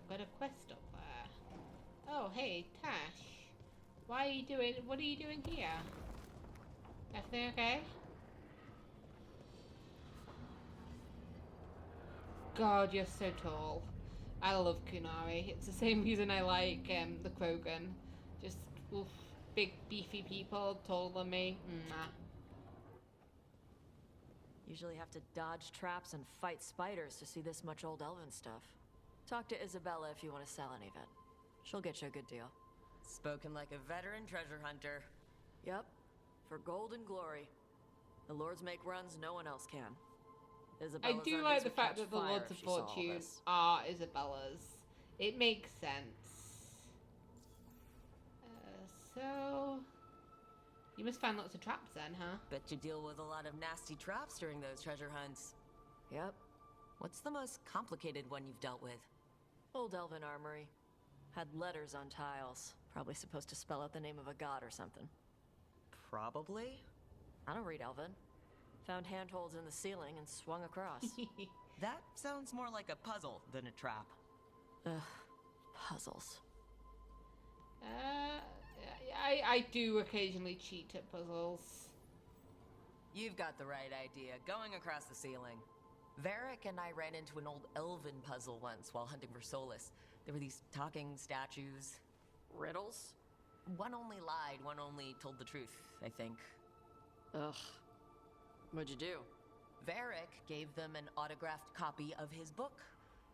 got a quest up there. Oh, hey, Tash. What are you doing here? Everything okay? God, you're so tall. I love Kunari. It's the same reason I like the Krogan. Just oof, big, beefy people, taller than me. Mwah. Usually have to dodge traps and fight spiders to see this much old elven stuff. Talk to Isabella if you want to sell any of it. She'll get you a good deal. Spoken like a veteran treasure hunter. Yep. For gold and glory. The lords make runs no one else can. I Isabella's do undies like the would fact catch that the fire Lords if of she saw all Fortune this. are Isabella's. It makes sense. So... You must find lots of traps then, huh? Bet you deal with a lot of nasty traps during those treasure hunts. Yep. What's the most complicated one you've dealt with? Old elven armory. Had letters on tiles. Probably supposed to spell out the name of a god or something. Probably. I don't read elven. Found handholds in the ceiling and swung across. That sounds more like a puzzle than a trap. Ugh. Puzzles. I do occasionally cheat at puzzles. You've got the right idea. Going across the ceiling. Varric and I ran into an old elven puzzle once while hunting for Solus. There were these talking statues. Riddles? One only lied, one only told the truth, I think. Ugh. What'd you do? Varric gave them an autographed copy of his book.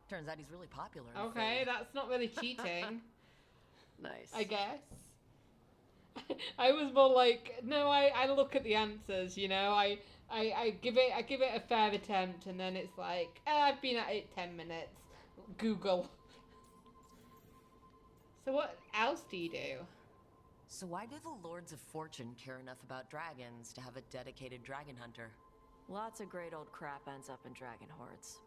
Turns out he's really popular. Okay, that's not really cheating. Nice. I guess. I was more like, no, I look at the answers, you know. I give it a fair attempt, and then it's like, I've been at it 10 minutes. Google. So what else do you do? So why do the Lords of Fortune care enough about dragons to have a dedicated dragon hunter? Lots of great old crap ends up in dragon hordes.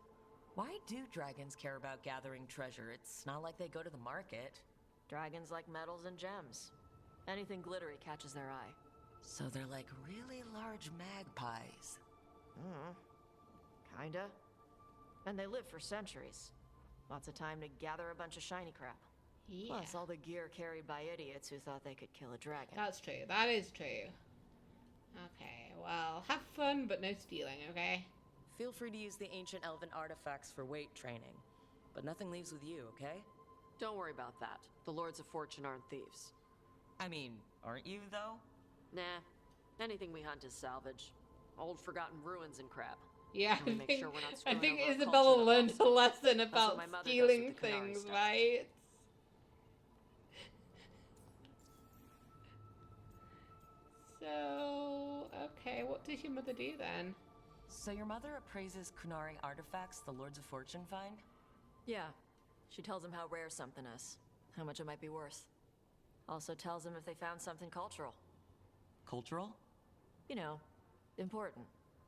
Why do dragons care about gathering treasure? It's not like they go to the market. Dragons like metals and gems. Anything glittery catches their eye. So they're like really large magpies. Kinda. And they live for centuries. Lots of time to gather a bunch of shiny crap. Yeah. Plus all the gear carried by idiots who thought they could kill a dragon. That's true. That is true. Okay, well, have fun, but no stealing, okay? Feel free to use the ancient elven artifacts for weight training. But nothing leaves with you, okay? Don't worry about that. The Lords of Fortune aren't thieves. I mean, aren't you, though? Nah. Anything we hunt is salvage. Old forgotten ruins and crap. Yeah, And we make sure we're not I screwing think over our Isabella culture that learned most. a lesson what about my mother does stealing with the Kunari things, stuff. right? So, okay, what does your mother do then? So your mother appraises Kunari artifacts the Lords of Fortune find? Yeah. She tells them how rare something is. How much it might be worth. Also tells them if they found something cultural. Cultural? You know, important.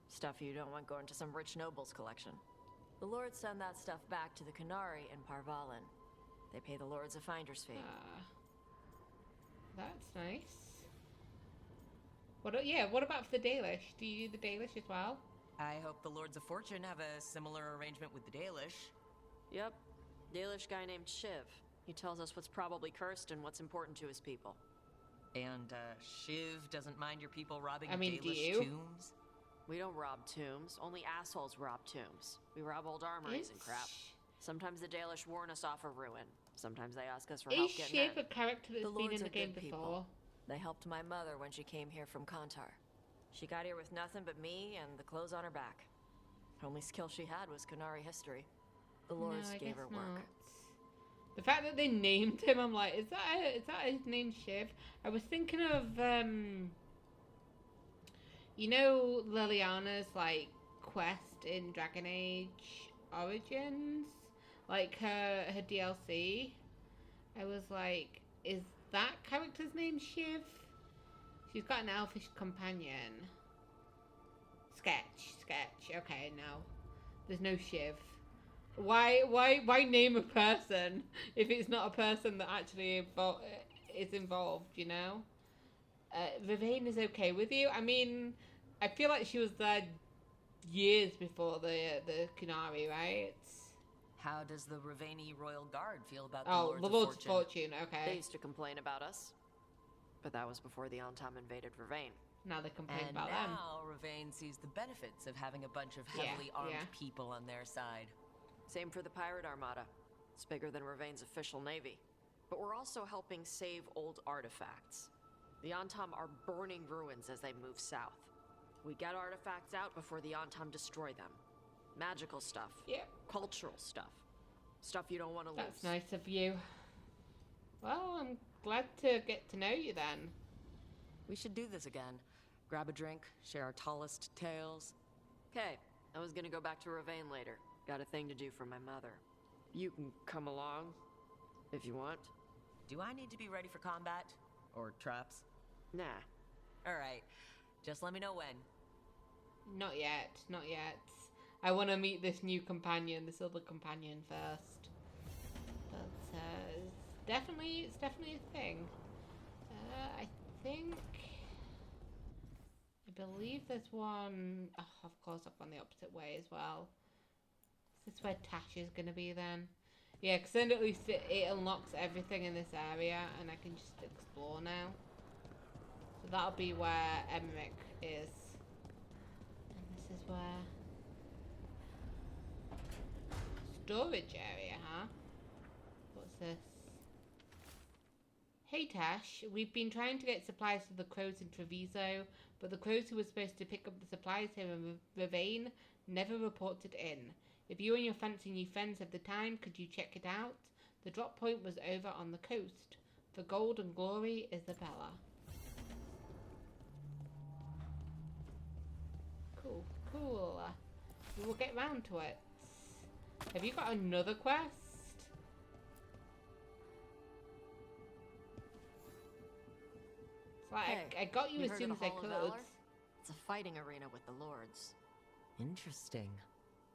Stuff you don't want going to some rich noble's collection. The lords send that stuff back to the Kunari in Parvalin. They pay the lords a finder's fee. That's nice. What about for the Dalish? Do you do the Dalish as well? I hope the Lords of Fortune have a similar arrangement with the Dalish. Yep. Dalish guy named Shiv. He tells us what's probably cursed and what's important to his people. And, Shiv doesn't mind your people robbing I mean, do Dalish you? tombs? We don't rob tombs. Only assholes rob tombs. We rob old armories and crap. Sometimes the Dalish warn us off a ruin. Sometimes they ask us for help Is getting Shiv in. a character that's The been in lords the are game good before? people. They helped my mother when she came here from Kantar. She got here with nothing but me and the clothes on her back. Only skill she had was Kunari history. The lords No, I gave guess her work. not. The fact that they named him, I'm like, is that his name, Shiv? I was thinking of, you know, Liliana's, like, quest in Dragon Age Origins? Like, her DLC? I was like, is that character's name Shiv? She's got an elfish companion. Sketch. Okay, no. There's no Shiv. Why name a person if it's not a person that actually is involved, you know? Vivienne is okay with you? I mean, I feel like she was there years before the Kunari, right? How does the Ravani Royal Guard feel about the Oh, Lords the of Lord's Fortune? Fortune, They okay. used to complain about us, but that was before the Antam invaded Vervain. Now they complain And about them. now Ravane sees the benefits of having a bunch of Yeah, heavily armed yeah. people on their side. Same for the Pirate Armada. It's bigger than Ravain's official navy. But we're also helping save old artifacts. The Antam are burning ruins as they move south. We get artifacts out before the Antam destroy them. Magical stuff. Yep. Cultural stuff. Stuff you don't want to lose. That's nice of you. Well, I'm glad to get to know you then. We should do this again. Grab a drink, share our tallest tales. Okay, I was gonna go back to Ravain later. Got a thing to do for my mother. You can come along, if you want. Do I need to be ready for combat? Or traps? Nah. Alright, just let me know when. Not yet, not yet. I want to meet this new companion, this other companion first. But it's definitely a thing. I think, I believe there's one. Oh, of course, I've gone the opposite way as well. Is this where Tash is gonna be then? Yeah, because then at least it unlocks everything in this area, and I can just explore now. So that'll be where Emmerich is. And this is where... Storage area, huh? What's this? Hey Tash, we've been trying to get supplies to the crows in Treviso, but the crows who were supposed to pick up the supplies here in Ravane never reported in. If you and your fancy new friends have the time, could you check it out? The drop point was over on the coast. For gold and glory, Isabella. Cool, cool. We will get round to it. Have you got another quest? It's like, Hey, I got you as heard soon of as the I Hall of could. Valor? It's a fighting arena with the lords. Interesting.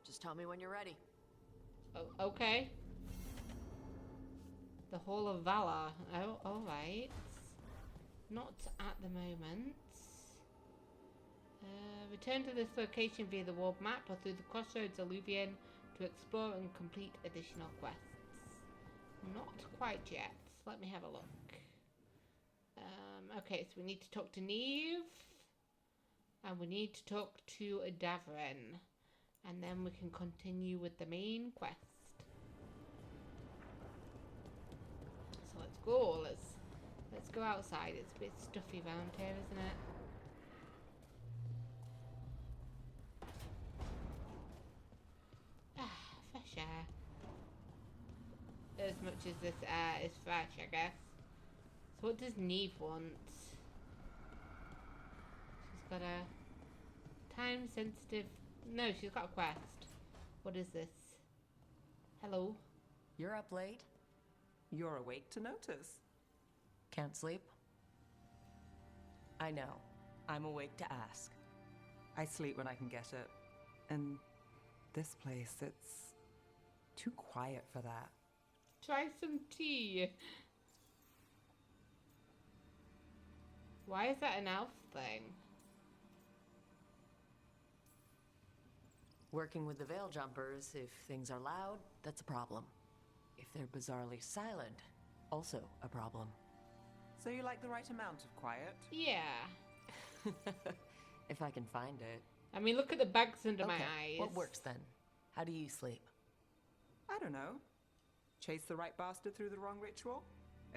Just tell me when you're ready. Oh, okay. The Hall of Valor. Oh, alright. Not at the moment. Return to this location via the world map or through the Crossroads Alluvion to explore and complete additional quests. Not quite yet. Let me have a look. Okay, so we need to talk to Neve. And we need to talk to Davrin. And then we can continue with the main quest. So let's go. Let's go outside. It's a bit stuffy around here, isn't it? Ah, fresh air. As much as this air is fresh, I guess. So what does Neve want? She's got a time-sensitive... No, she's got a quest. What is this? Hello? You're up late? You're awake to notice. Can't sleep? I know. I'm awake to ask. I sleep when I can get it. And this place, it's too quiet for that. Try some tea. Why is that an elf thing? Working with the Veil Jumpers, if things are loud, that's a problem. If they're bizarrely silent, also a problem. So you like the right amount of quiet? Yeah. If I can find it. I mean, look at the bags under my Okay, eyes. what works then? How do you sleep? I don't know. Chase the right bastard through the wrong ritual?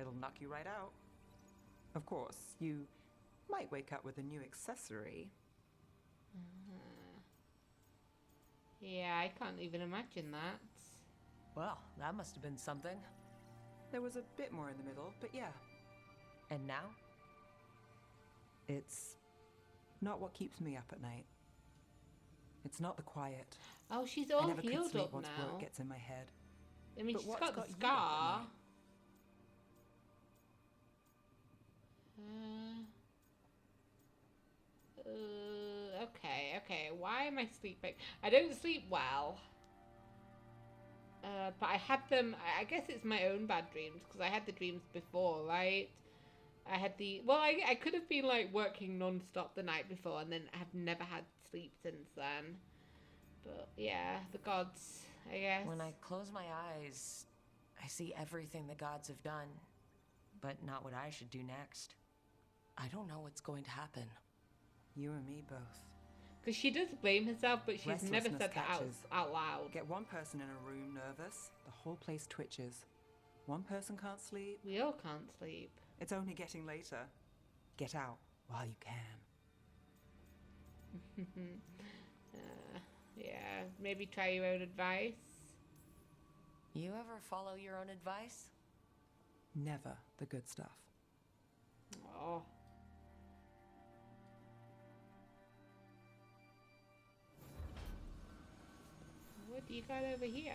It'll knock you right out. Of course, you might wake up with a new accessory. Yeah, I can't even imagine that. Well, that must have been something. There was a bit more in the middle, but yeah. And now? It's not what keeps me up at night. It's not the quiet. Oh, she's I all never could healed sleep up once now. work gets in my head. I mean, But she's what's got the got you up at scar. night? Okay. Why am I sleeping? I don't sleep well. But I had them. I guess it's my own bad dreams because I had the dreams before, right? I had the. Well, I could have been like working non-stop the night before and then have never had sleep since then. But yeah, the gods. I guess. When I close my eyes, I see everything the gods have done, but not what I should do next. I don't know what's going to happen. You and me both. Because she does blame herself, but she's never Restlessness said that catches. out loud. Get one person in a room nervous, the whole place twitches. One person can't sleep, We all can't sleep. it's only getting later. Get out while you can. Yeah, maybe try your own advice. You ever follow your own advice? Never the good stuff. Oh. What do you got over here?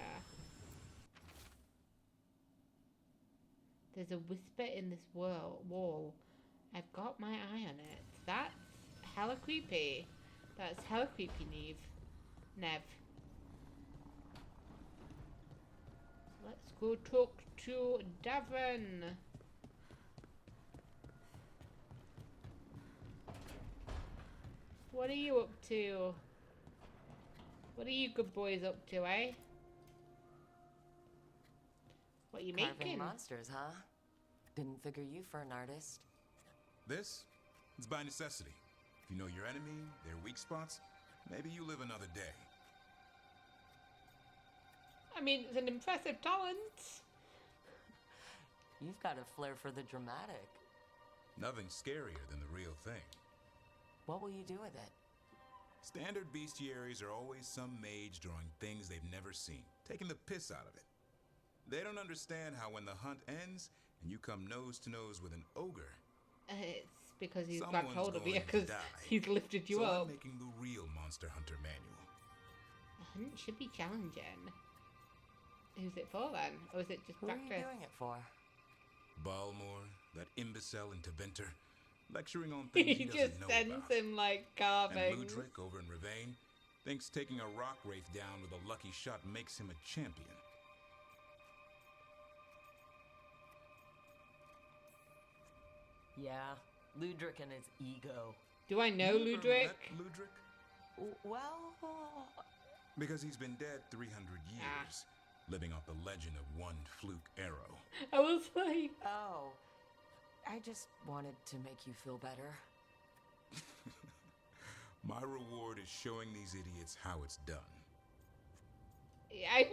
There's a whisper in this wall. I've got my eye on it. That's hella creepy. That's hella creepy, Nev. Let's go talk to Davin. What are you up to? What are you good boys up to, eh? What you Carving making? monsters, huh? Didn't figure you for an artist. This? It's by necessity. If you know your enemy, their weak spots, maybe you live another day. I mean, it's an impressive talent. You've got a flair for the dramatic. Nothing scarier than the real thing. What will you do with it? Standard bestiaries are always some mage drawing things they've never seen, taking the piss out of it. They don't understand how when the hunt ends and you come nose to nose with an ogre, It's because he's someone's grabbed hold of you going to because die. he's lifted you so up. I'm making the real Monster Hunter manual. The hunt should be challenging. Who's it for then? Or is it just Who are you practice? doing it for? Balmore, that imbecile in Teventer, lecturing on things He he just doesn't know sends about. him like And carvings. Ludric over in Ravane thinks taking a rock wraith down with a lucky shot makes him a champion. Yeah, Ludric and his ego. Do I know You ever Ludric? met Ludric? Well, Because he's been dead 300 years, living off the legend of one fluke arrow. I was like, oh, I just wanted to make you feel better. My reward is showing these idiots how it's done. I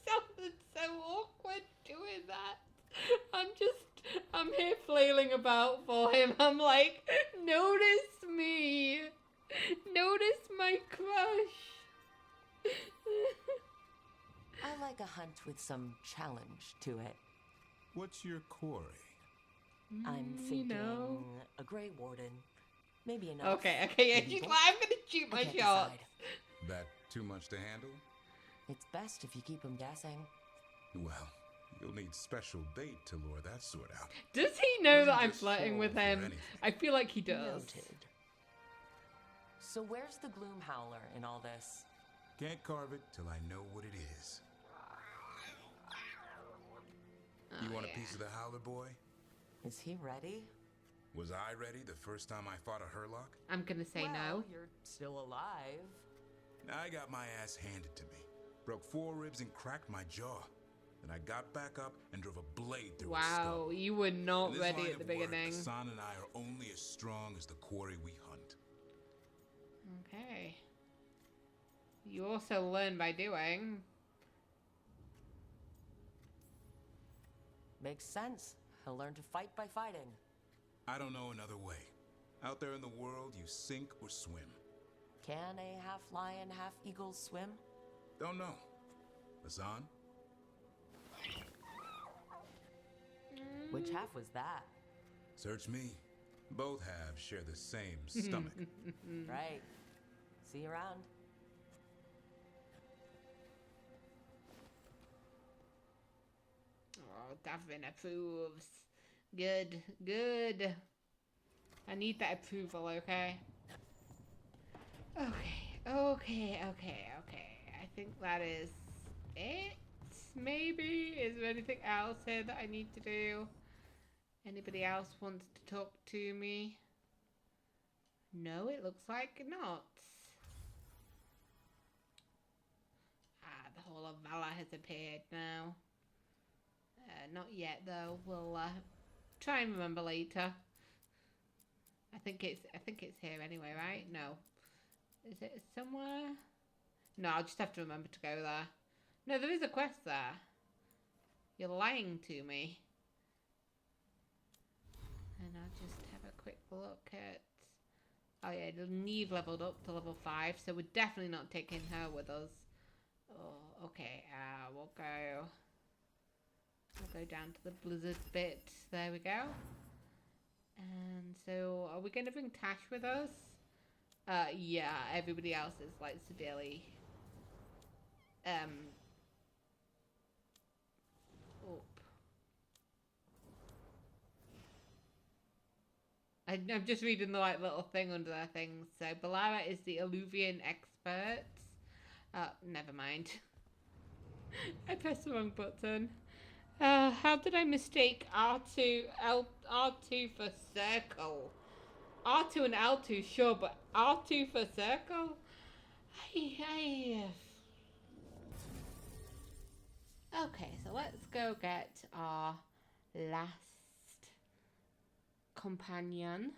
sounded so awkward doing that. I'm here flailing about for him. I'm like, notice me. Notice my crush. I like a hunt with some challenge to it. What's your quarry? I'm you thinking know. a Grey Warden. Maybe enough. Okay, yeah, Maybe she's both. like, I'm gonna shoot I my can't shot. decide. That too much to handle? It's best if you keep him guessing. Well, you'll need special bait to lure that sort out. Does he know Doesn't that I'm just flirting fall with for him? anything. I feel like he does. Noted. So where's the Gloom Howler in all this? Can't carve it till I know what it is. You want a piece of the howler, boy? Is he ready? Was I ready the first time I fought a Hurlock? I'm gonna say well, no. You're still alive. I got my ass handed to me. Broke 4 ribs and cracked my jaw. Then I got back up and drove a blade through his skull. Wow, you were In not this ready line at the of work, beginning. Hassan and I are only as strong as the quarry we hunt. Okay. You also learn by doing. Makes sense. He'll learn to fight by fighting. I don't know another way. Out there in the world, you sink or swim. Can a half lion, half eagle swim? Don't know. Hassan? Which half was that? Search me. Both halves share the same stomach. Right. See you around. Oh, Davin approves. Good, good. I need that approval, okay? Okay. I think that is it, maybe? Is there anything else here that I need to do? Anybody else wants to talk to me? No, it looks like not. Ah, the all of Valor has appeared now. Not yet though. We'll try and remember later. I think it's here anyway, right? No. Is it somewhere? No, I'll just have to remember to go there. No, there is a quest there. You're lying to me. And I'll just have a quick look at... Oh yeah, Neve leveled up to level 5, so we're definitely not taking her with us. Oh, okay, we'll go down to the blizzard bit. There we go. And so, are we going to bring Tash with us? Yeah, everybody else is like severely up. I'm just reading the like little thing under their things. So Balara is the Illuvian expert. Never mind. I pressed the wrong button. How did I mistake R2 for circle? R2 and L2, sure, but R2 for circle? Okay, so let's go get our last companion.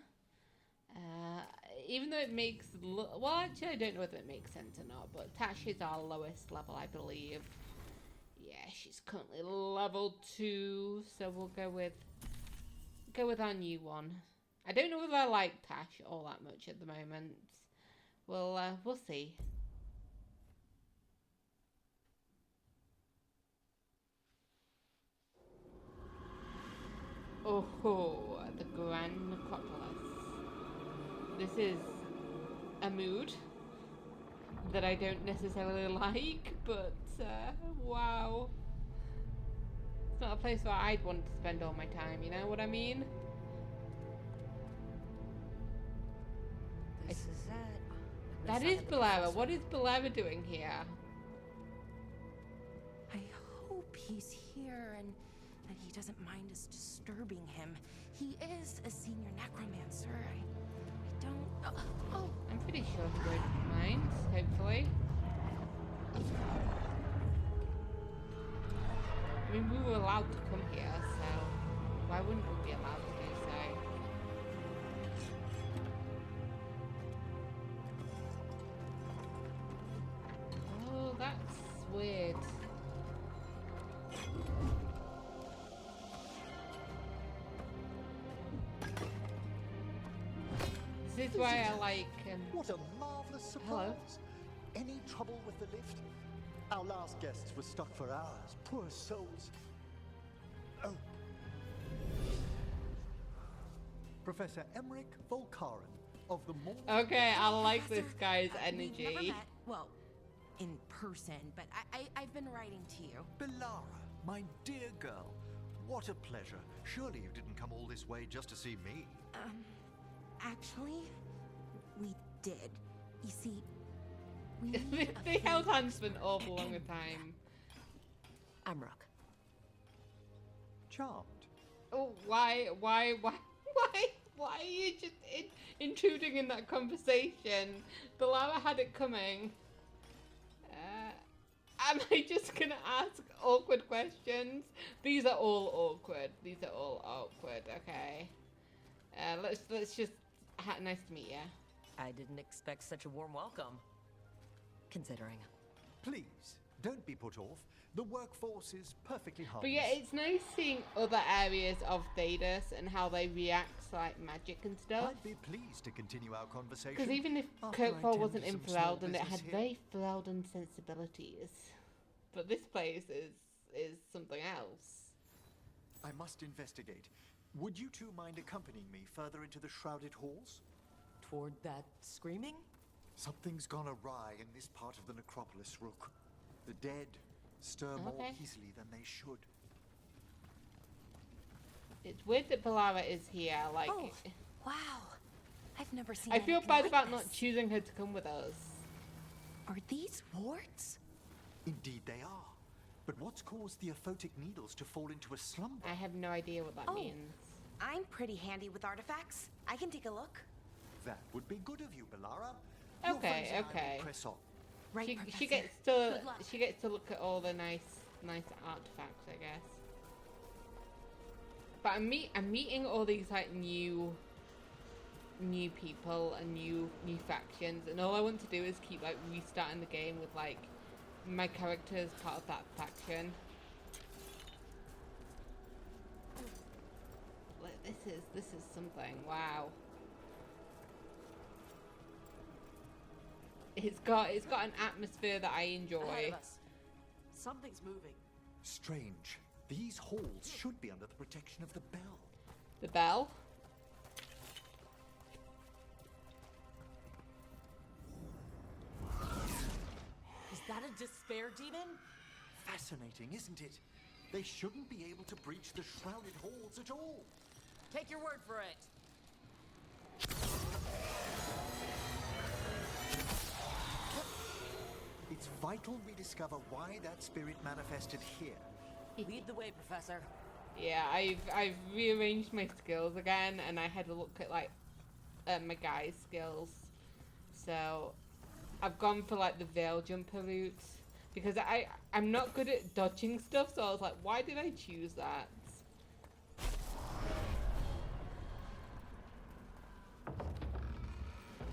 Even though it makes... Well, actually, I don't know whether it makes sense or not, but Tash is our lowest level, I believe. Yeah, she's currently level 2, so we'll go with our new one. I don't know whether I like Tash all that much at the moment. We'll see. Oh, the Grand Necropolis. This is a mood that I don't necessarily like, but wow. It's not a place where I'd want to spend all my time, you know what I mean? This is it. That is Balara. What is Balara doing here? I hope he's here and that he doesn't mind us disturbing him. He is a senior necromancer. I don't... Oh! I'm pretty sure he won't mind, hopefully. I mean, we were allowed to come here, so why wouldn't we be allowed to do so? Oh, that's weird. This is why I like... What a marvelous surprise. Hello. Any trouble with the lift? Our last guests were stuck for hours. Poor souls. Oh. Professor Emmerich Volkaren of the Morning... Okay, I like this Professor, guy's we've never energy. met, well, in person, but I've been writing to you. Balara, my dear girl. What a pleasure. Surely you didn't come all this way just to see me. Actually, we did. You see, we need a They held favor. hands for an awful long a time. I'm Rook. Charmed. Oh, why are you just intruding in that conversation? Balara had it coming. Am I just gonna ask awkward questions? These are all awkward. Okay. Let's just. Nice to meet you. I didn't expect such a warm welcome. Considering. Please, don't be put off. The workforce is perfectly harmless. But yeah, it's nice seeing other areas of Thedas and how they react to like magic and stuff. I'd be pleased to continue our conversation. Because even if after I Kirkfall tend wasn't to in some small Ferelden, it had business here. very Ferelden sensibilities. But this place is something else. I must investigate. Would you two mind accompanying me further into the shrouded halls? Toward that screaming? Something's gone awry in this part of the necropolis, Rook. The dead stir more Okay. easily than they should. It's weird that Balara is here. Like, Oh, wow. I've never seen I feel anything bad like about this. not choosing her to come with us. Are these warts? Indeed they are. But what's caused the aphotic needles to fall into a slumber? I have no idea what that Oh. means. I'm pretty handy with artifacts. I can take a look. That would be good of you, Balara. Okay, Your friends and I will okay. press on. Right, She Professor. gets to Good luck. she gets to look at all the nice artifacts, I guess. But I'm meeting all these like new people and new factions, and all I want to do is keep like restarting the game with like my character as part of that faction. Like, this is something. Wow. It's got an atmosphere that I Ahead enjoy. of us. Something's moving. Strange. These halls should be under the protection of the bell. The bell. Is that a despair demon? Fascinating, isn't it? They shouldn't be able to breach the shrouded halls at all. Take your word for it. It's vital we discover why that spirit manifested here. Lead the way, Professor. Yeah, I've rearranged my skills again, and I had a look at like my guy's skills. So I've gone for like the veil jumper route because I'm not good at dodging stuff. So I was like, why did I choose that?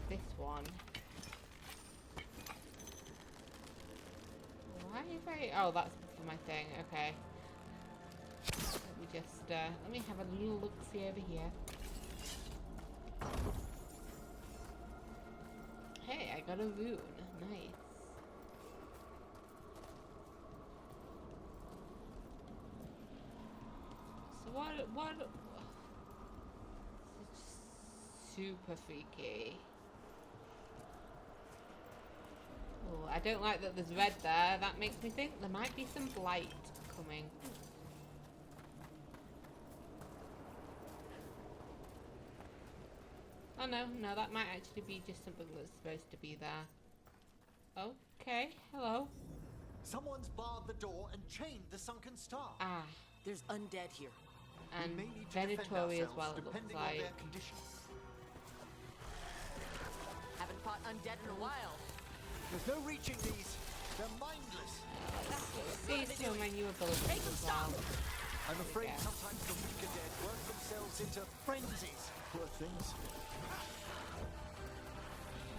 This one. Why have I? Oh, that's for my thing. Okay. Let me just let me have a little look see over here. Hey, I got a rune. Nice. So what this is just super freaky. Oh, I don't like that there's red there. That makes me think there might be some blight coming. Oh no, that might actually be just something that's supposed to be there. Okay, hello. Someone's barred the door and chained the sunken star. Ah, There's undead here. and We may need to defend Venatori as ourselves well, it looks depending on like. their conditions. Haven't fought undead in a while. There's no reaching these. They're mindless. See some of my new abilities as well. I'm afraid Yeah. sometimes the weaker dead work themselves into frenzies. Poor things.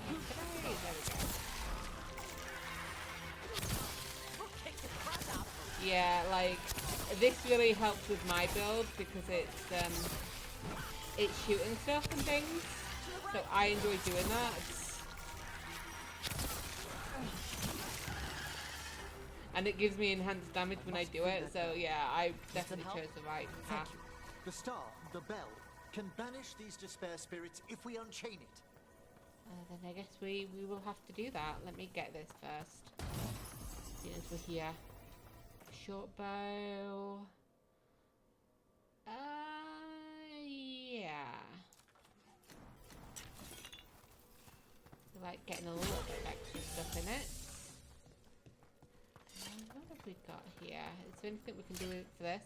There we go. Yeah, like this really helps with my build because it's shooting stuff and things. So I enjoy doing that. And it gives me enhanced damage when I do it. So yeah, I definitely chose the right path. Thank you. The star, the bell, can banish these despair spirits if we unchain it. Then I guess we will have to do that. Let me get this first. Since we're here. Short bow. Yeah. So like getting a little bit of extra stuff in it. What have we got here? Is there anything we can do for this?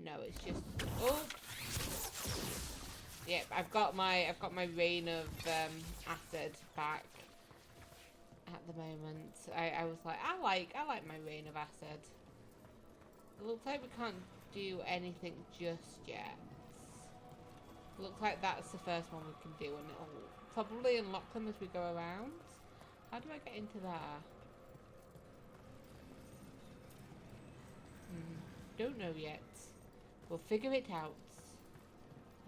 No, it's just Yep, I've got my reign of acid back at the moment. I was like, I like my reign of acid. It looks like we can't do anything just yet. Looks like that's the first one we can do, and it'll probably unlock them as we go around. How do I get into there? Don't know yet. We'll figure it out.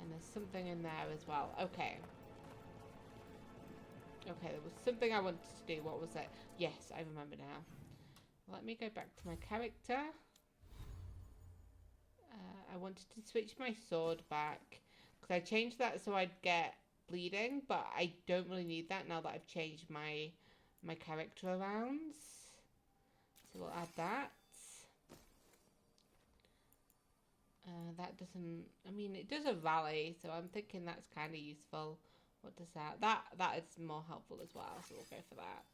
And there's something in there as well. Okay. Okay, there was something I wanted to do. What was it? Yes, I remember now. Let me go back to my character. I wanted to switch my sword back. Because I changed that so I'd get bleeding. But I don't really need that now that I've changed my character around. So we'll add that. That doesn't, I mean, it does a rally, so I'm thinking that's kind of useful. What does that? That is more helpful as well, so we'll go for that.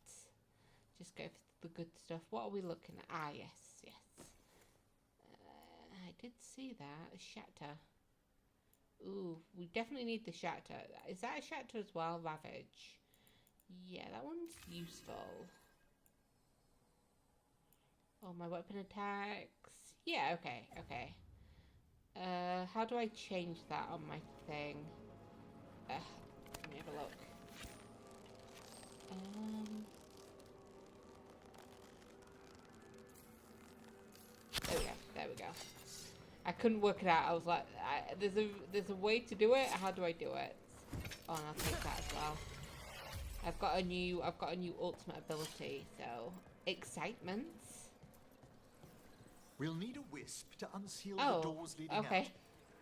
Just go for the good stuff. What are we looking at? Ah, yes. I did see that. A shatter. Ooh, we definitely need the shatter. Is that a shatter as well? Ravage. Yeah, that one's useful. Oh, my weapon attacks. Yeah, okay, okay. How do I change that on my thing? Let me have a look. There we go. There we go. I couldn't work it out. I was like, there's a way to do it. How do I do it? Oh, and I'll take that as well. I've got a new ultimate ability. So excitement. We'll need a wisp to unseal Oh, the doors leading okay. out.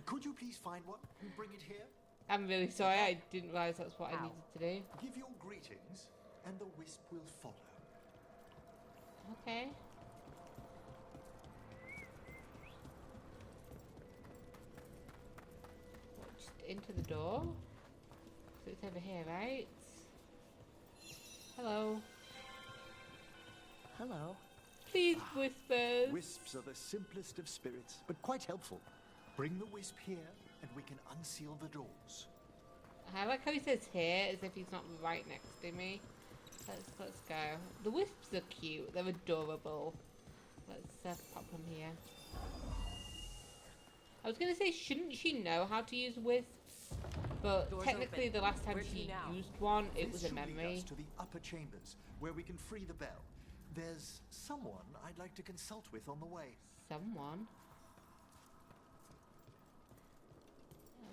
Could you please find one and bring it here? I'm really sorry. I didn't realize that's what I needed to do. Give your greetings, and the wisp will follow. Okay. What, just into the door? So it's over here, right? Hello. Hello. Please, whispers. Wisps are the simplest of spirits, but quite helpful. Bring the wisp here, and we can unseal the doors. I like how he says here, as if he's not right next to me. Let's go. The wisps are cute. They're adorable. Let's pop them here. I was gonna say, shouldn't she know how to use wisps? But Doors technically, open. the last time Where to she now? used one, it was This a should lead memory. us to the upper chambers, where we can free the bell. There's someone I'd like to consult with on the way. Someone.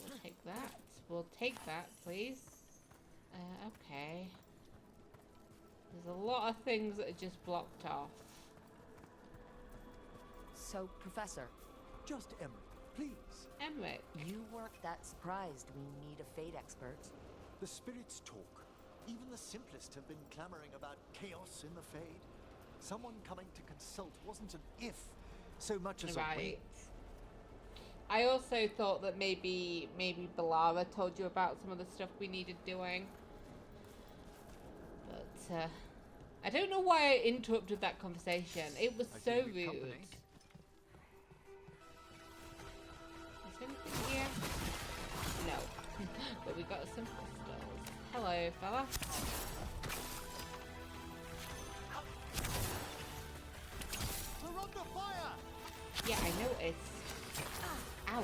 We'll take that. We'll take that, please. Okay. There's a lot of things that are just blocked off. So, Professor, Just Emery, please. Emmerich. you weren't that surprised we need a fate expert. The spirits talk. Even the simplest have been clamoring about chaos in the Fade. Someone coming to consult wasn't an if, so much as a Right. when. I also thought that maybe Balara told you about some of the stuff we needed doing. But I don't know why I interrupted that conversation. It was I so feel rude. good company. Is there anything here? No. But we got some crystals. Hello, fella. We're under fire! Yeah, I noticed. Ow.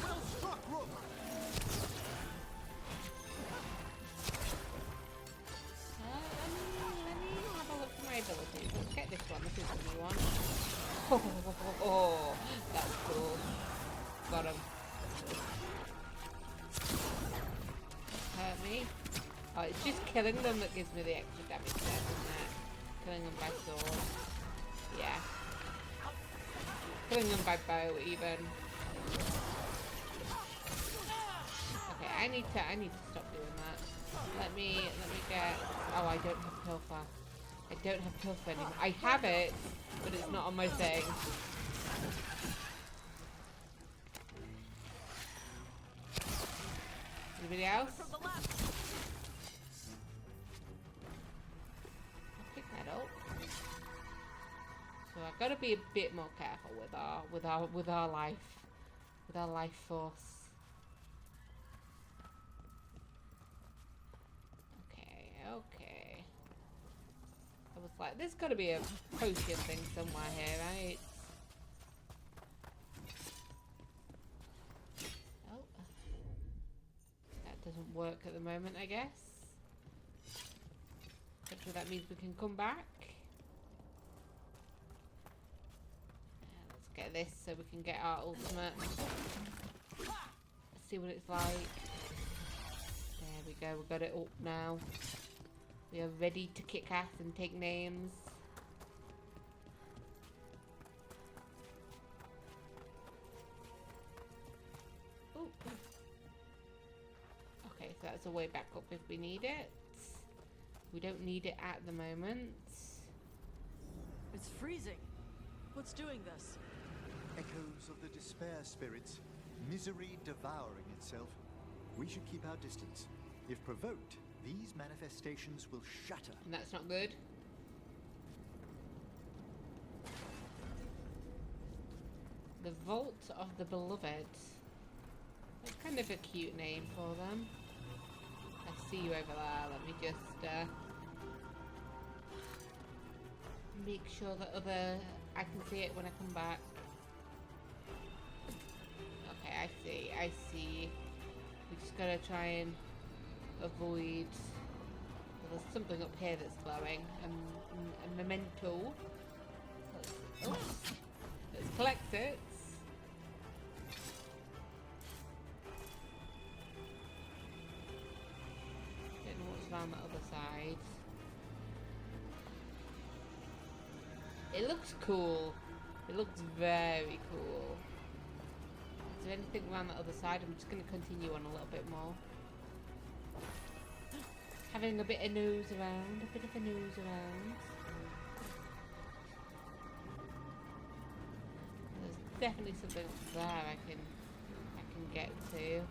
Well struck, Rook! Let me have a look at my abilities. Let's get this one. This is the new one. Oh, that's cool. Got him. Hurt me. Oh, it's just killing them that gives me the extra damage there, isn't it? Killing them by sword. Yeah. Killing them by bow, even. Okay, I need to stop doing that. Let me get. Oh, I don't have pilfer. I don't have pilfer anymore. I have it, but it's not on my thing. Anybody else? I'll pick that up. So I've got to be a bit more careful with our life force. Okay. I was like, there's got to be a potion thing somewhere here, right? Oh. That doesn't work at the moment, I guess. Hopefully that means we can come back. Let's get this so we can get our ultimate. Let's see what it's like. There we go, we got it up now. We are ready to kick ass and take names. Ooh. Okay, so that's a way back up if we need it. We don't need it at the moment. It's freezing. What's doing this? Echoes of the despair spirits, misery devouring itself. We should keep our distance. If provoked, these manifestations will shatter. And that's not good. The Vault of the Beloved. That's kind of a cute name for them. I see you over there. Let me just make sure that I can see it when I come back. Okay, I see. We just gotta try and avoid. Well, there's something up here that's glowing. A memento. Let's collect it. Don't know what's around the other side. It looks cool. It looks very cool. Is there anything around the other side? I'm just going to continue on a little bit more. Having a bit of nose around. A bit of a nose around. There's definitely something up there I can get to.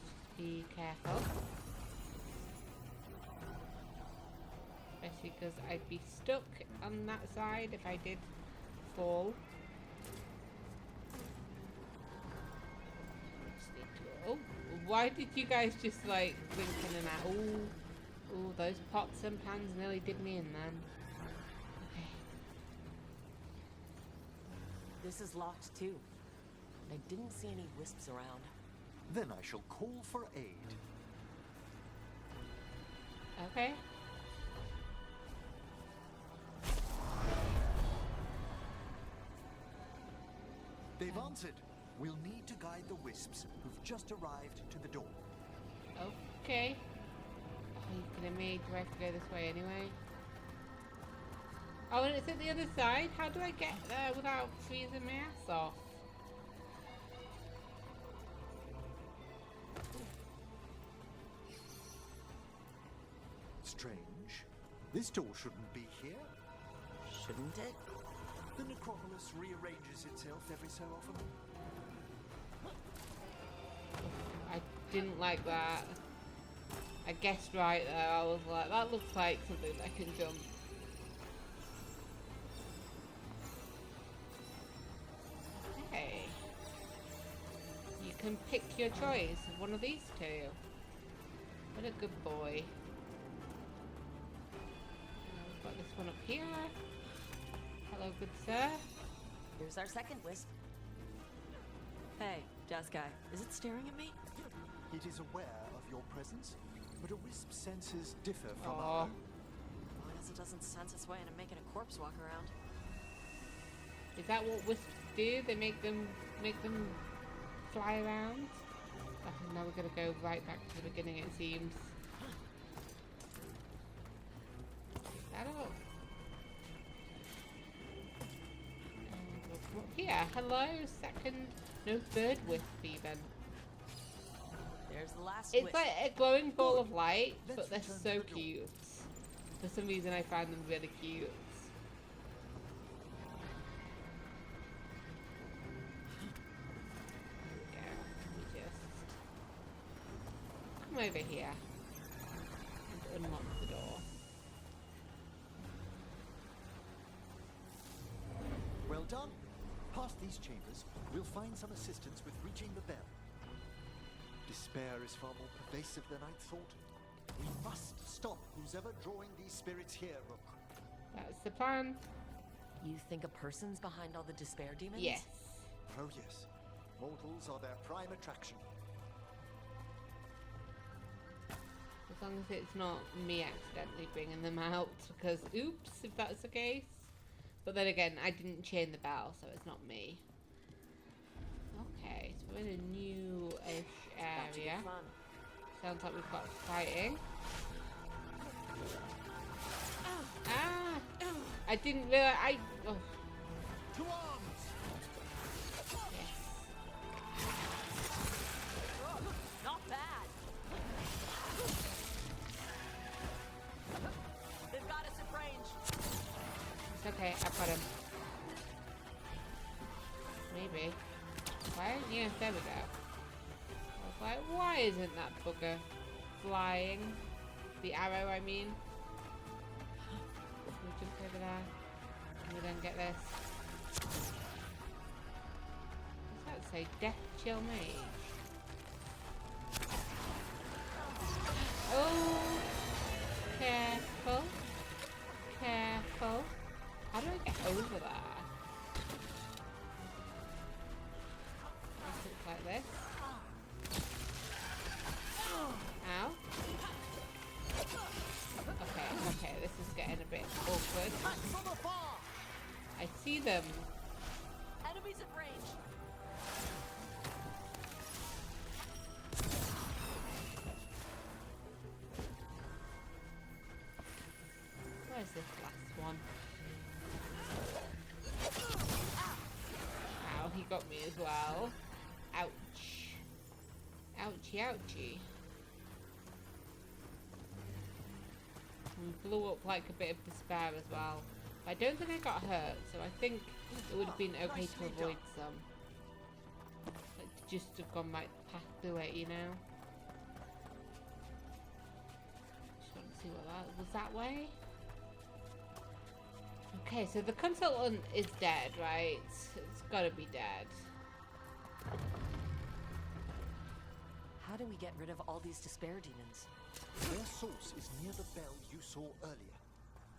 Just be careful. Especially because I'd be stuck on that side if I did fall. Oh, why did you guys just like blink in and out? Oh, those pots and pans nearly did me in then. Okay. This is locked too. I didn't see any wisps around. Then I shall call for aid. Okay. They've answered. We'll need to guide the wisps who've just arrived to the door. Okay. Oh, you could have made. Do I have to go this way anyway? Oh, and it's at the other side? How do I get there without freezing my ass off? Strange. This door shouldn't be here. Shouldn't it? The necropolis rearranges itself every so often. I didn't like that. I guessed right there. I was like, that looks like something that can jump. Okay. You can pick your choice of one of these two. What a good boy. And we've got this one up here. Hello, good sir. Here's our second wisp. Hey, Jazz Guy, is it staring at me? It is aware of your presence, but a wisp's senses differ from Aw. our own. Well, I guess it doesn't sense its way into making a corpse walk around. Is that what wisps do? They make them fly around? Oh, now we're gonna go right back to the beginning, it seems. Take that up. And we'll come up here. Hello, second, no, third wisp even. There's the last It's wisp. like a glowing ball of light, but Let's they're return so to the door. cute. For some reason I find them really cute. There we go. Let me just come over here and unlock the door. Well done. Past these chambers, we'll find some assistance with reaching the bell. Despair is far more pervasive than I'd thought. We must stop who's ever drawing these spirits here, Rook. That's the plan. You think a person's behind all the despair demons? Yes. Oh yes, mortals are their prime attraction. As long as it's not me accidentally bringing them out, because oops, if that's the case. But then again, I didn't chain the bell, so it's not me. Okay, so we're in a new-ish About to get area. fun. Sounds like we've got fighting. Ah! I didn't realize. Oh, To arms! yes. Not bad. They've got us at range. It's okay, I've got him. Maybe. Why? Yes, there we go. I was like, why isn't that bugger flying? The arrow, I mean. Can we jump over there? Can we then get this? What's that say? Death Chill Mage. Oh, careful, careful. How do I get over there? Like this. Ow. Okay, this is getting a bit awkward. I see them. Enemies at range. Where's this last one? Ow, he got me as well. Ouch. Ouchie, ouchie. We blew up like a bit of despair as well. I don't think I got hurt, so I think it would have been okay to avoid some. Like, to just have gone right past through it, you know? Just want to see what that was. That way? Okay, so the consultant is dead, right? It's gotta be dead. How do we get rid of all these despair demons? Their source is near the bell you saw earlier.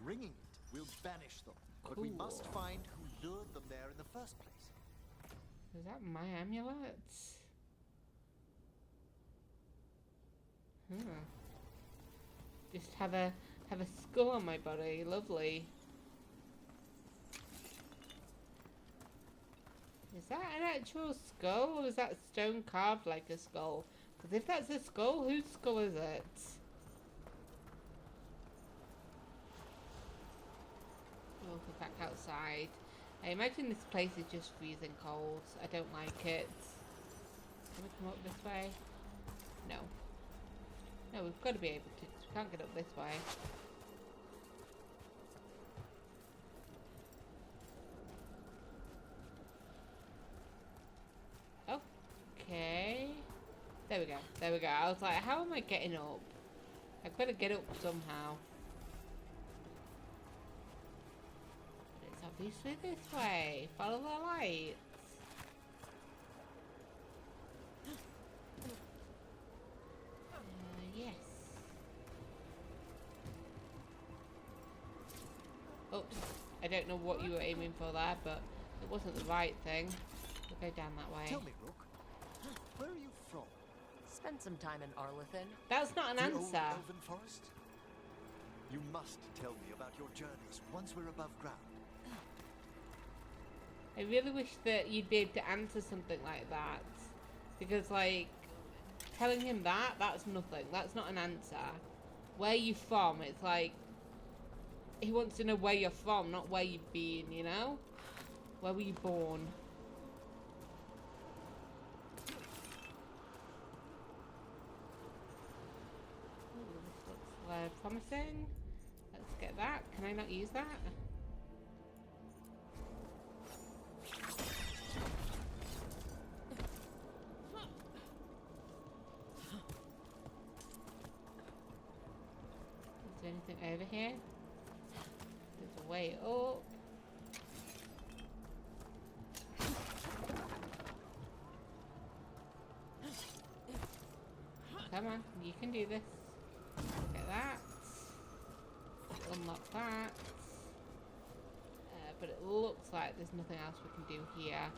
Ringing it will banish them. But we must Cool. find who lured them there in the first place. Is that my amulet? Just have a skull on my body. Lovely. Is that an actual skull, or is that stone carved like a skull? Because if that's a skull, whose skull is it? Oh, we're back outside. I imagine this place is just freezing cold. I don't like it. Can we come up this way? No. No, we've got to be able to. We can't get up this way. Okay. There we go. There we go. I was like, how am I getting up? I better get up somehow. But it's obviously this way. Follow the lights. Yes. Oops. I don't know what you were aiming for there, but it wasn't the right thing. We'll go down that way. Tell me, Rook, where are you from? Spend some time in Arlethan. That's not an The old answer. Elven Forest? You must tell me about your journeys once we're above ground. I really wish that you'd be able to answer something like that. Because, like, telling him that's nothing. That's not an answer. Where you from? It's like, he wants to know where you're from, not where you've been, you know? Where were you born? Ooh, this looks promising. Let's get that. Can I not use that? Is there anything over here? There's a way up. Come on, you can do this. Get that. Unlock that. But it looks like there's nothing else we can do here.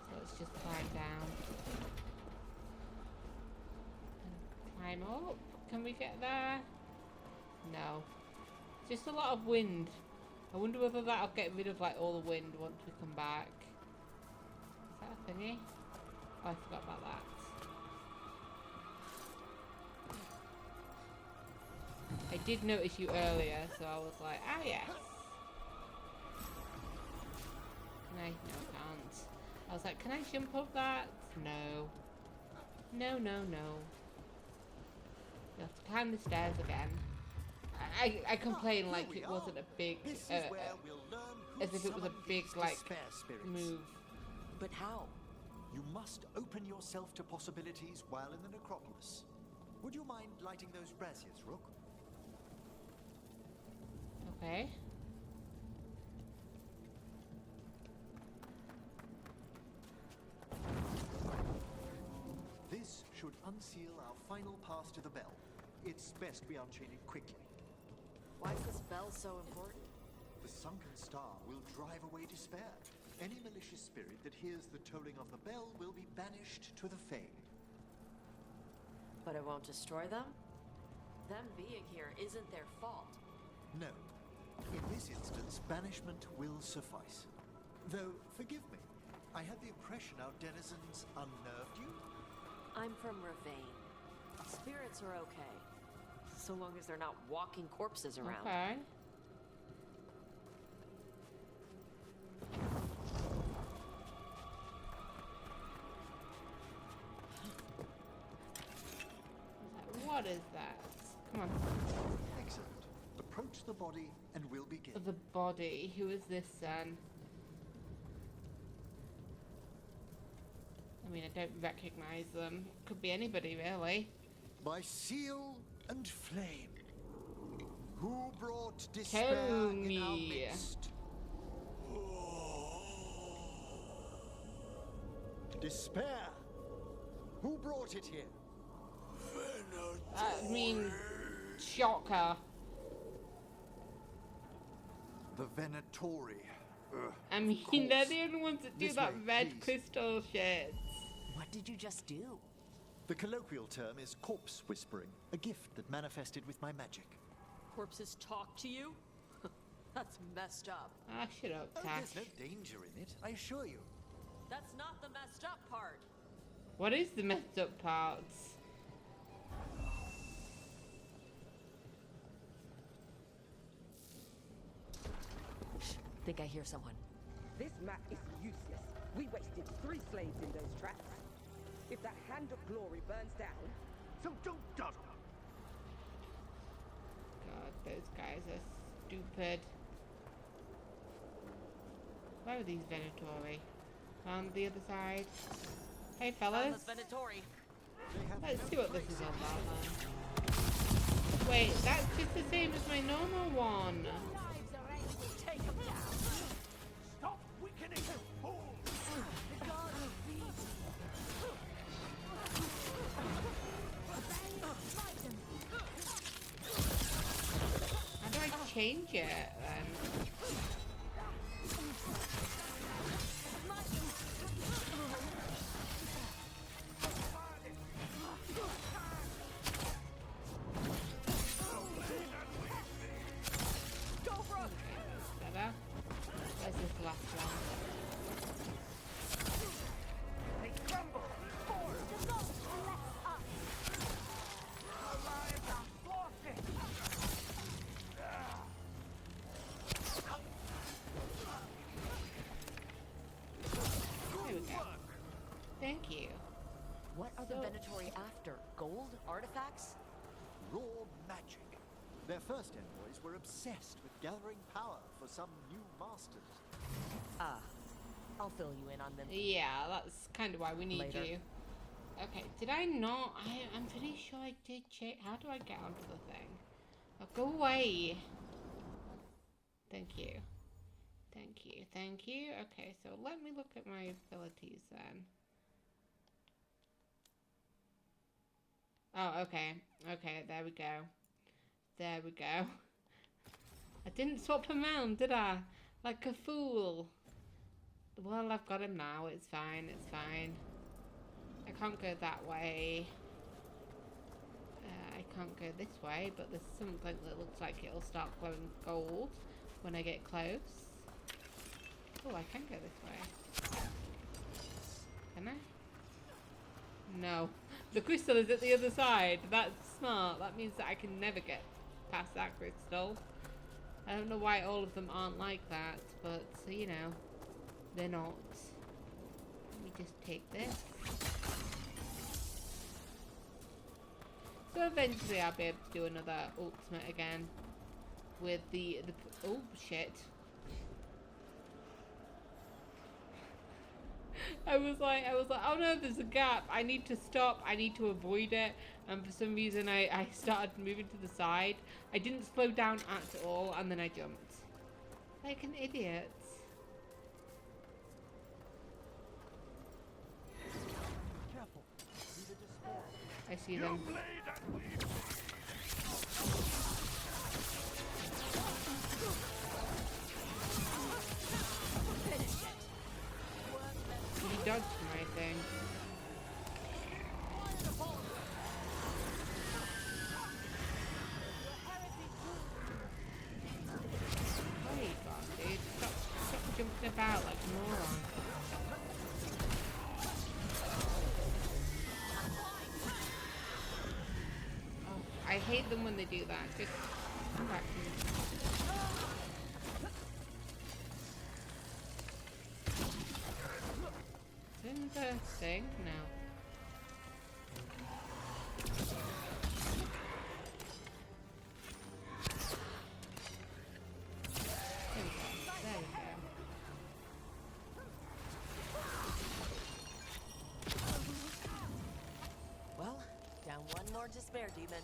So let's just climb down. And climb up. Can we get there? No. Just a lot of wind. I wonder whether that'll get rid of like all the wind once we come back. Is that a thingy? Oh, I forgot about that. I did notice you earlier, so I was like, ah yes. Can I? No, I can't. I was like, can I jump up that? No. No, no, no. You have to climb the stairs again. I complain like it wasn't a big, This is where we'll learn who as if it was a summoned big, these like, despair spirits. move. But how? You must open yourself to possibilities while in the necropolis. Would you mind lighting those braziers, Rook? Okay. should unseal our final pass to the bell. It's best we unchain it quickly. Why is this bell so important? The sunken star will drive away despair. Any malicious spirit that hears the tolling of the bell will be banished to the Fae. But it won't destroy them? Them being here isn't their fault. No. In this instance, banishment will suffice. Though, forgive me, I had the impression our denizens unnerved you? I'm from Ravane. Spirits are okay. So long as they're not walking corpses around. Okay. What is that? Come on. Excellent. Approach the body and we'll begin. The body. Who is this then? I mean, I don't recognize them. Could be anybody, really. By seal and flame. Who brought despair Tell in our me. midst? Despair. Who brought it here? I mean, shocker. The Venatori. I mean, course. they're the only ones that do This that way, red please. crystal shit. What did you just do? The colloquial term is corpse whispering, a gift that manifested with my magic. Corpses talk to you? That's messed up. Ah, shut up, Oh, Tash. there's no danger in it, I assure you. That's not the messed up part. What is the messed up parts? Think I hear someone. This map is useless. We wasted 3 slaves in those tracks. If that Hand of Glory burns down... So don't dawdle. God, those guys are stupid. Where are these Venatori? On the other side. Hey, fellas. Venatori. Let's see what this is all about, then. Wait, that's just the same as my normal one. Take them down. Stop weakening, fool! How do I change it, then? Better. Where's this last one? There we go. Thank you. What are the Venatori after? Gold? Artifacts? Raw magic. Their first envoys were obsessed with gathering power for some new masters. Ah, I'll fill you in on them. Yeah, that's kind of why we need Later. you. Okay, did I not? I'm pretty sure I did check. How do I get onto the thing? Oh, go away. Thank you. Thank you. Thank you. Okay, so let me look at my abilities then. Oh, okay. Okay, there we go. There we go. I didn't swap him around, did I? Like a fool. Well, I've got him now. It's fine. It's fine. I can't go that way. I can't go this way, but there's something that looks like it'll start glowing gold when I get close. Oh, I can go this way. Can I? No. The crystal is at the other side. That's smart. That means that I can never get past that crystal. I don't know why all of them aren't like that, but, you know, they're not. Let me just take this. So eventually I'll be able to do another ultimate again. With the oh, shit. I was like, oh no, there's a gap. I need to stop. I need to avoid it. And for some reason, I started moving to the side. I didn't slow down at all, and then I jumped. Like an idiot. Careful. See the despair. I see them. He dodged my thing. Wait, God, dude. Stop jumping about like a moron. Oh, I hate them when they do that. Just come back to me. In the thing? No. There we go. There we go. Well, down one more despair demon.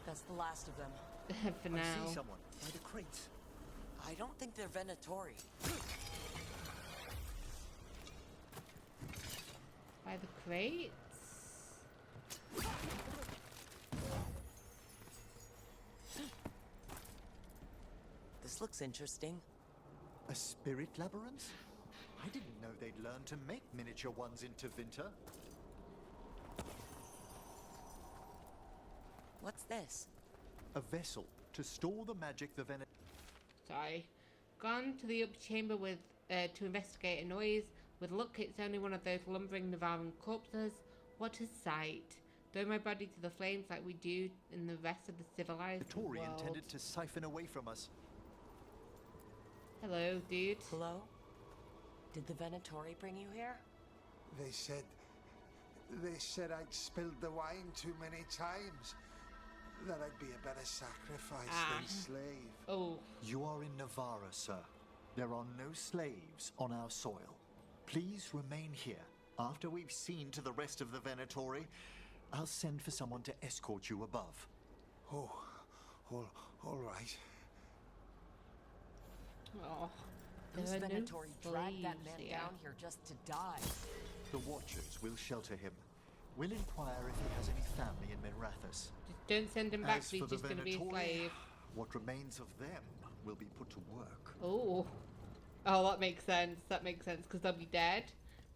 That's the last of them. For I now. see someone by the crates. I don't think they're Venatori. By the crates? This looks interesting. A spirit labyrinth? I didn't know they'd learn to make miniature ones into Vinter. What's this? A vessel to store the magic the Venet... Sorry. Gone to the upper chamber with to investigate a noise. With luck, it's only one of those lumbering Navaran corpses. What a sight. Throw my body to the flames like we do in the rest of the civilized The Tory world. intended to siphon away from us. Hello, dude. Hello? Did the Venatori bring you here? They said I'd spilled the wine too many times. That I'd be a better sacrifice than slave. Oh. You are in Navarra, sir. There are no slaves on our soil. Please remain here. After we've seen to the rest of the Venatori, I'll send for someone to escort you above. Oh, all right. Oh. Those There are no Venatori dragged that slaves man here. down here just to die. The Watchers will shelter him. We'll inquire if he has any family in Minrathous. Just don't send him back As if for he's the just going to be a Venatori, slave. what remains of them will be put to work. Oh. Oh, that makes sense. That makes sense because they'll be dead.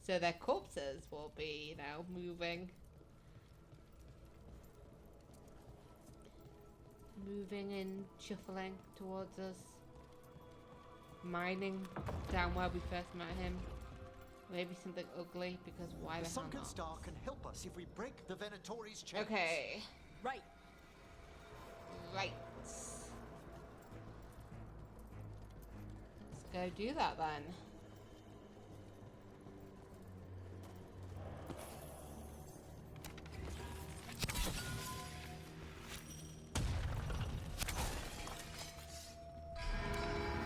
So their corpses will be, you know, moving. Moving and shuffling towards us. Mining down where we first met him. Maybe something ugly because why The the hell Sunken not? Star can help us if we break the Venatori's chains. Okay. Right. Right. Let's go do that then.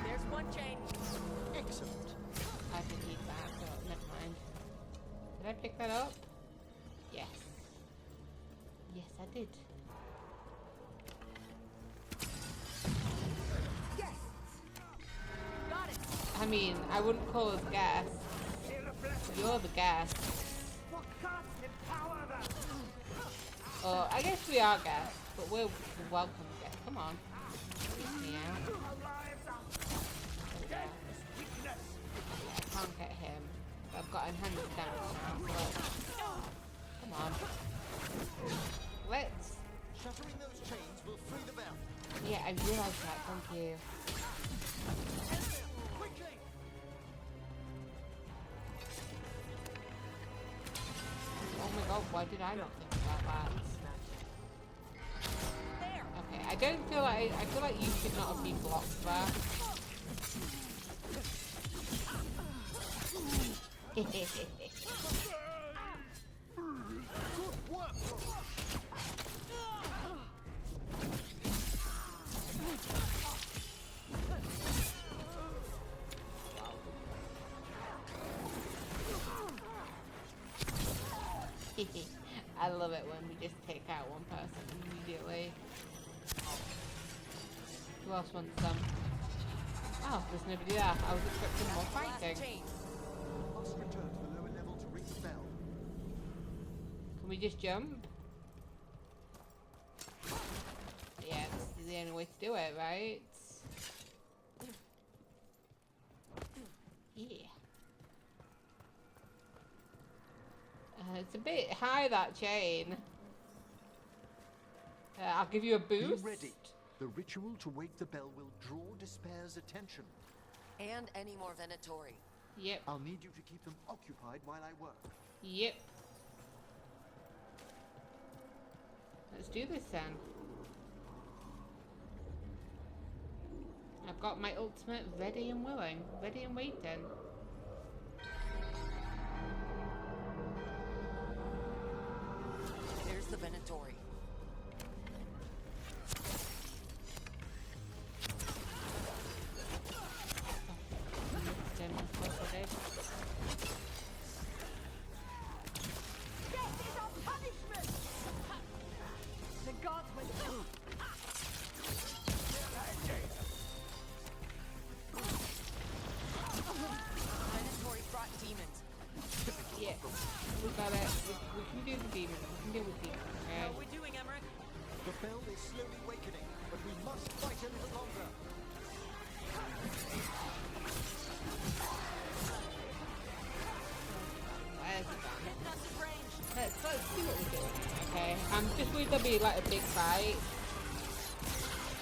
There's one chain. Excellent. I didn't need that, but never mind. Did I pick that up? Yes. Yes, I did. Got it. I mean, I wouldn't call us guests. You're the guest. Or I guess we are guests, but we're welcome guests. Come on. Get me out. There we go. I can't get him. I've got him handed down now. So come on. Let's. Shattering those chains will free the bell. Yeah, I realised that. Thank you. Quickly! Oh my god, why did I not think about that? There. Okay, I don't feel like I feel like you should not have been blocked there. I love it when we just take out one person immediately. Who else wants some? Oh, there's nobody there. I was expecting more fighting. Last chain. Must return to the lower level to ring the bell. Can we just jump? Yeah, this is the only way to do it, right? Yeah. It's a bit high, that chain. I'll give you a boost. Be ready. The ritual to wake the bell will draw Despair's attention. And any more Venatori. Yep. I'll need you to keep them occupied while I work. Yep. Let's do this then. I've got my ultimate ready and willing. Ready and waiting. There's the Venatori. The bell is slowly wakening, but we must fight a little longer. Let's see what we're doing. Okay, I'm just going to be like a big fight.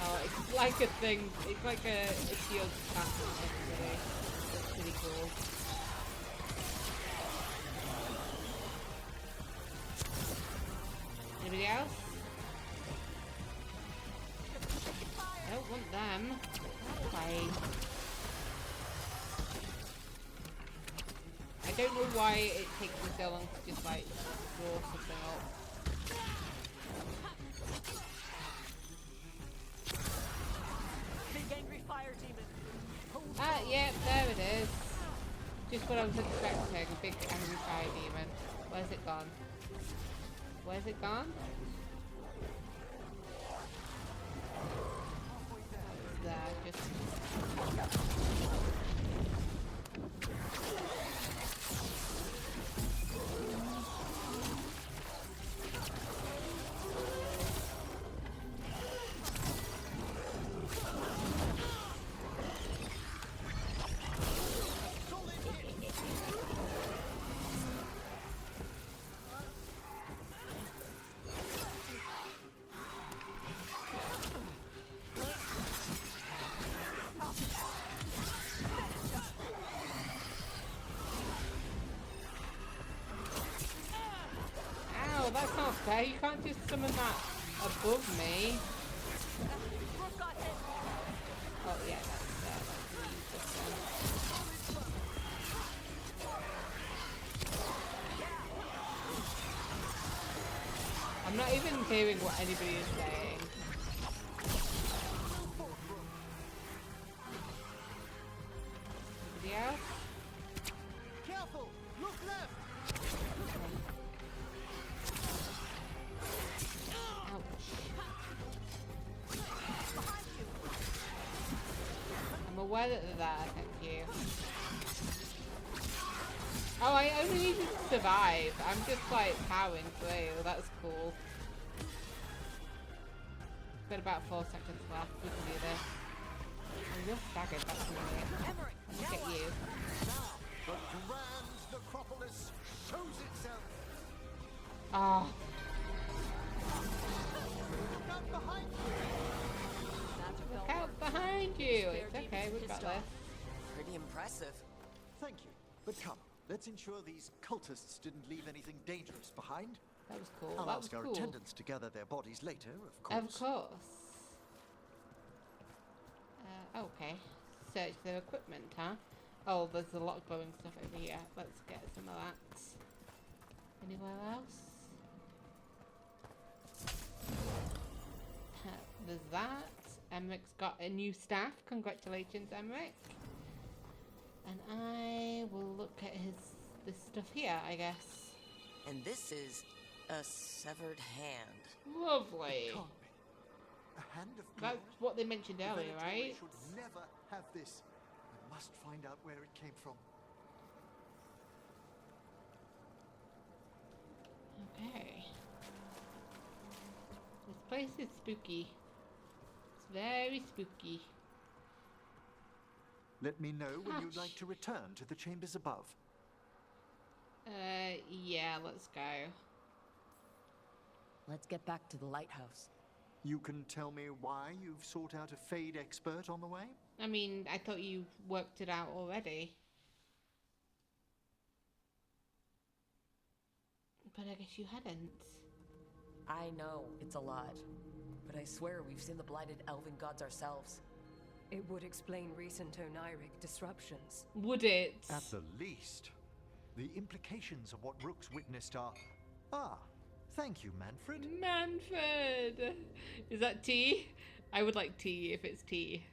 Oh, it's like a thing. It's like a shield attack. Really. It's pretty cool. Anybody else? I don't want them. Fine. I don't know why it takes me so long to just like draw something up. Big angry fire demon. Ah, yeah, there it is. Just what I was expecting, a big angry fire demon. Where's it gone? Where's it gone? It's there, just... That's not fair. You can't just summon that above me. Oh yeah, that's I'm not even hearing what anybody is saying. Anybody else? Careful! Look left! I'm aware that they're there, thank you. Oh, I only need to survive. I'm just like powering through. That's cool. Got about 4 seconds left. We can do this. Oh, you're staggered, that's annoying. Look at you. The grand necropolis shows itself. Oh. Look out behind you! It's okay, we've got this. Pretty impressive. Thank you. But come, let's ensure these cultists didn't leave anything dangerous behind. That was cool. I'll That was ask our cool. attendants to gather their bodies later, of course. Of course. Okay. Search their equipment, huh? Oh, there's a lot of glowing stuff over here. Let's get some of that. Anywhere else? There's that. Emmerich's got a new staff. Congratulations, Emmerich. And I will look at this stuff here, I guess. And this is a severed hand. Lovely. It can't be. A hand of That's blood? what they mentioned The earlier, Venatori right? should never have this. I must find out where it came from. Okay. place is spooky. It's very spooky. Let me know when you'd Gosh. like to return to the chambers above. Yeah, let's go. Let's get back to the lighthouse. You can tell me why you've sought out a Fade expert on the way? I mean, I thought you worked it out already. But I guess you hadn't. I know, it's a lot. But I swear we've seen the blighted elven gods ourselves. It would explain recent Oniric disruptions. Would it? At the least. The implications of what Rook's witnessed are... Ah, thank you, Manfred. Manfred! Is that tea? I would like tea if it's tea.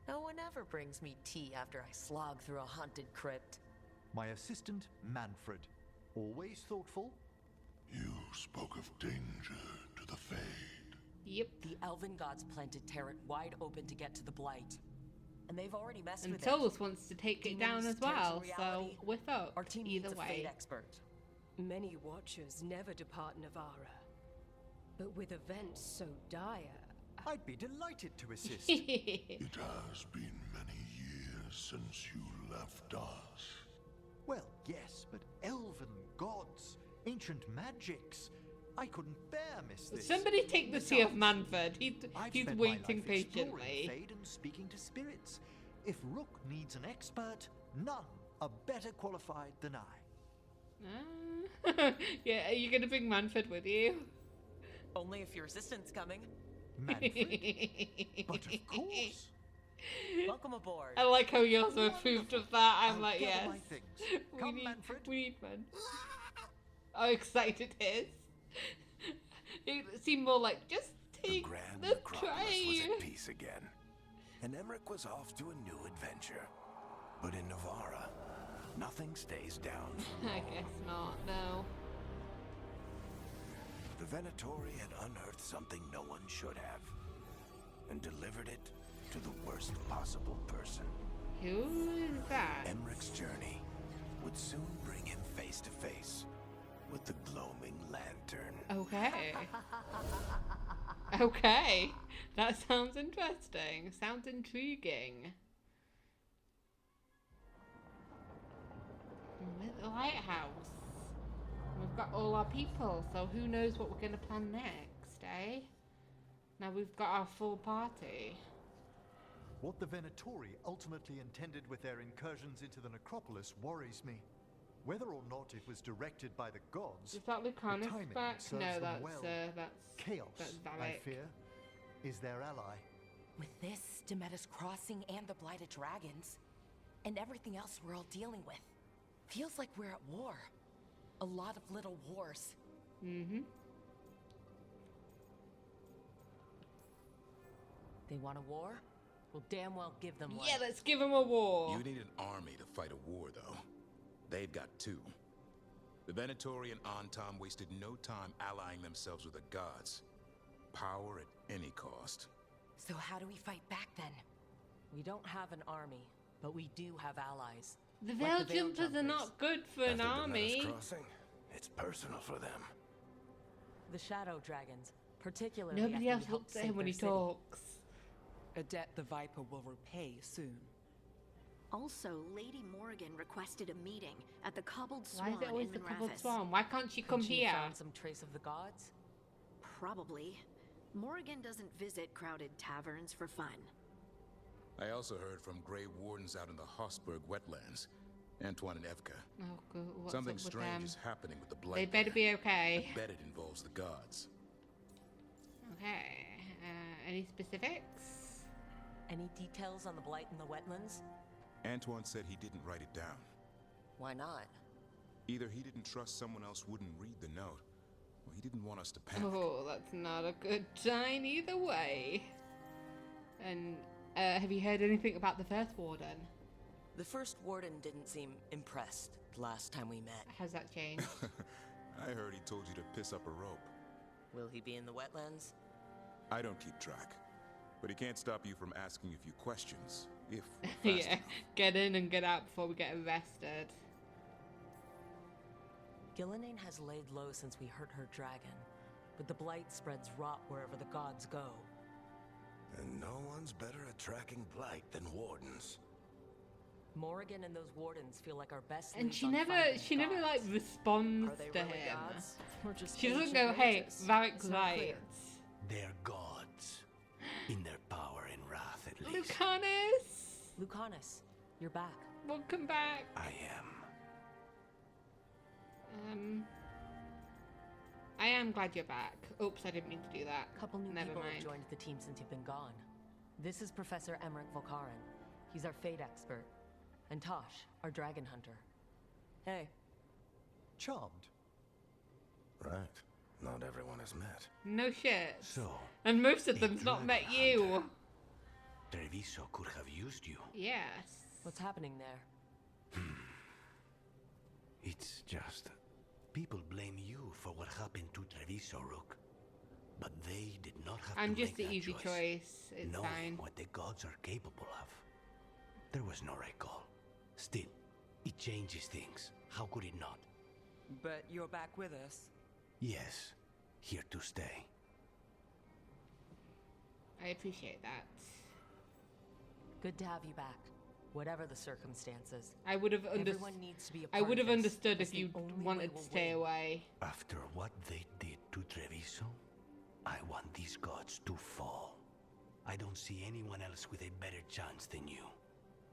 No one ever brings me tea after I slog through a haunted crypt. My assistant, Manfred. Always thoughtful. You spoke of danger to the Fade. Yep. The elven gods planted Terran wide open to get to the blight. And they've already messed And with Solus wants to take it down Demons, as well, terrors, so reality. we're fucked Our team either needs a way. Fade expert. Many Watchers never depart Navara. But with events so dire... I'd be delighted to assist. It has been many years since you left us. Well, yes, but elven gods, ancient magics. I couldn't bear miss this. Somebody take the tea of Manfred. He's I've he's spent my waiting life exploring patiently. Fade and speaking to spirits. If Rook needs an expert, none are better qualified than I. Yeah, are you gonna bring Manfred with you? Only if your assistant's coming. Manfred? But of course. Welcome aboard. I like how yours are approved of that. I'm I'll like, gather yes. my things. Come, Manfred. We need one. How excited it is. It seemed more like, just take Grand the Necropolis was tray. at peace again, and Emmerich was off to a new adventure. But in Navara, nothing stays down for I long. guess not, no. The Venatori had unearthed something no one should have, and delivered it to the worst possible person. Who is that? Emmerich's journey would soon bring him face to face with the gloaming lantern. Okay. Okay. That sounds interesting. Sounds intriguing. With the lighthouse. We've got all our people, so who knows what we're going to plan next, eh? Now we've got our full party. What the Venatori ultimately intended with their incursions into the necropolis worries me. Whether or not it was directed by the gods, Is that the Lucanus timing back? serves No, them that's, well. that's Chaos, I Valak. fear, is their ally. With this, Demeter's Crossing and the Blighted Dragons, and everything else we're all dealing with, feels like we're at war. A lot of little wars. Mm-hmm. They want a war? We'll damn well give them one. Yeah, let's give them a war. You need an army to fight a war, though. They've got two. The Venatori and Antam wasted no time allying themselves with the gods. Power at any cost. So how do we fight back then? We don't have an army, but we do have allies. The Like Veil the Veil Jumpers are not good for an After army. Demeter's Crossing, it's personal for them. The Shadow Dragons, particularly Nobody after else we helped looks at save him when their he city. talks. Adept the Viper will repay soon. Also, Lady Morrigan requested a meeting at the Cobbled Why Swan is it always in the cobbled Manravis. swan? Why can't she come Could she here? found some trace of the gods? Probably. Morrigan doesn't visit crowded taverns for fun. I also heard from Grey Wardens out in the Hossberg wetlands. Antoine and Evka. Oh, good. What's Something up with strange them? is happening with the They Blight. better there. be okay. I bet it involves the gods. Okay. Any specifics? Any details on the blight in the wetlands? Antoine said he didn't write it down. Why not? Either he didn't trust someone else wouldn't read the note, or he didn't want us to panic. Oh, that's not a good sign either way. And have you heard anything about the first warden? The first warden didn't seem impressed the last time we met. How's that changed? I heard he told you to piss up a rope. Will he be in the wetlands? I don't keep track, but he can't stop you from asking a few questions, if we're fast Yeah, enough. get in and get out before we get arrested. Gillenane has laid low since we hurt her dragon, but the blight spreads rot wherever the gods go. And no one's better at tracking blight than wardens. Morrigan and those wardens feel like our best And leads she on never finding like gods. responds Are they to really him. gods? Or just She doesn't ancient go, "Hey, mages? It's not clear. Veilguard, They're gods. In their power and wrath, at least. Lucanus, Lucanus, you're back. welcome back." I am. I am glad you're back. Oops, I didn't mean to do that. A couple new Never people mind. have joined the team since you've been gone. This is Professor Emmerich Volkaren. He's our fate expert. And Tosh, our dragon hunter. Hey. Charmed. Right. Not everyone has met. No shit. So, And most of a them's not dragon met you. Treviso could have used you. Yes. What's happening there? It's just... people blame you for what happened to Treviso, Rook. But they did not have I'm to just the make that easy choice. It's knowing fine. what the gods are capable of. There was no recall. Still, it changes things. How could it not? But you're back with us. Yes, here to stay. I appreciate that. Good to have you back. Whatever the circumstances. I would have Everyone needs to be a I part would of have this. understood It's if the you only wanted way to we'll stay win. away. After what they did to Treviso, I want these gods to fall. I don't see anyone else with a better chance than you.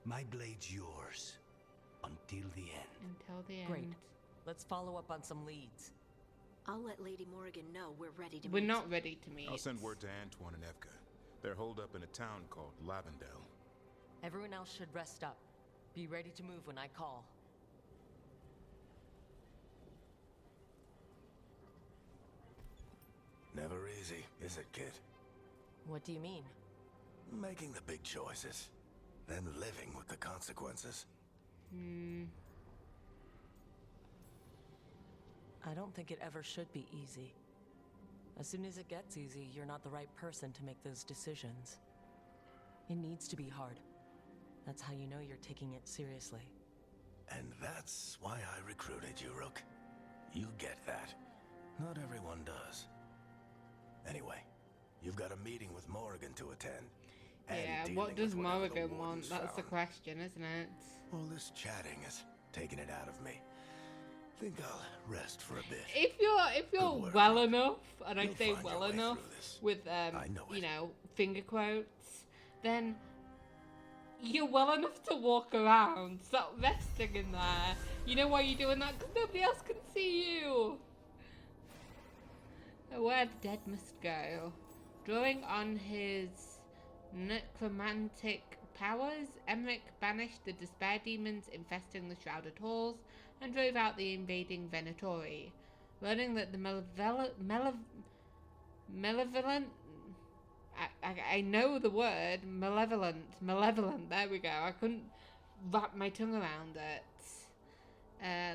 My blade's yours. Until the end. Until the end. Great. Let's follow up on some leads. I'll let Lady Morrigan know we're ready to We're meet. not ready to meet. I'll send word to Antoine and Evka. They're holed up in a town called Lavendel. Everyone else should rest up. Be ready to move when I call. Never easy, is it, kid? What do you mean? Making the big choices, then living with the consequences. I don't think it ever should be easy. As soon as it gets easy, you're not the right person to make those decisions. It needs to be hard. That's how you know you're taking it seriously. And that's why I recruited you, Rook. You get that. Not everyone does. Anyway, you've got a meeting with Morrigan to attend. and Yeah, dealing what does with whatever the Morrigan want? warden's That's the found. question, isn't it? All this chatting has taken it out of me. Think I'll rest for a bit. If you're work, well Rook. enough, and I You'll say find well your way enough through this. with I know you it. know, finger quotes, then you're well enough to walk around. Stop resting in there. You know why you're doing that? Because nobody else can see you. Where the dead must go. Drawing on his necromantic powers, Emmerich banished the despair demons infesting the shrouded halls and drove out the invading Venatori. Learning that the malevolent I know the word malevolent, there we go. I couldn't wrap my tongue around it.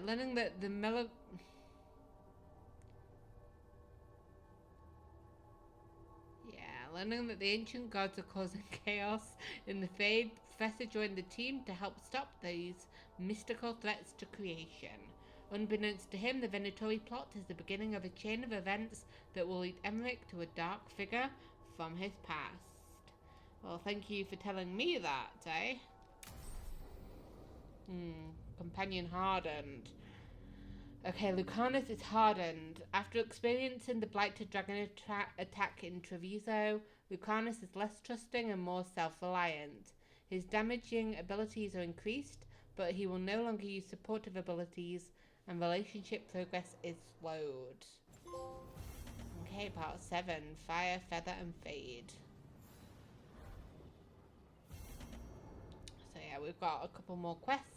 Learning that the learning that the ancient gods are causing chaos in the Fade, Professor joined the team to help stop these mystical threats to creation. Unbeknownst to him, the Venatori plot is the beginning of a chain of events that will lead Emmerich to a dark figure from his past. Well, thank you for telling me that, eh? Companion hardened. Okay, Lucanus is hardened. After experiencing the Blighted Dragon attack in Treviso, Lucanus is less trusting and more self-reliant. His damaging abilities are increased, but he will no longer use supportive abilities, and relationship progress is slowed. Okay, part 7. Fire, Feather, and Fade. So yeah, we've got a couple more quests.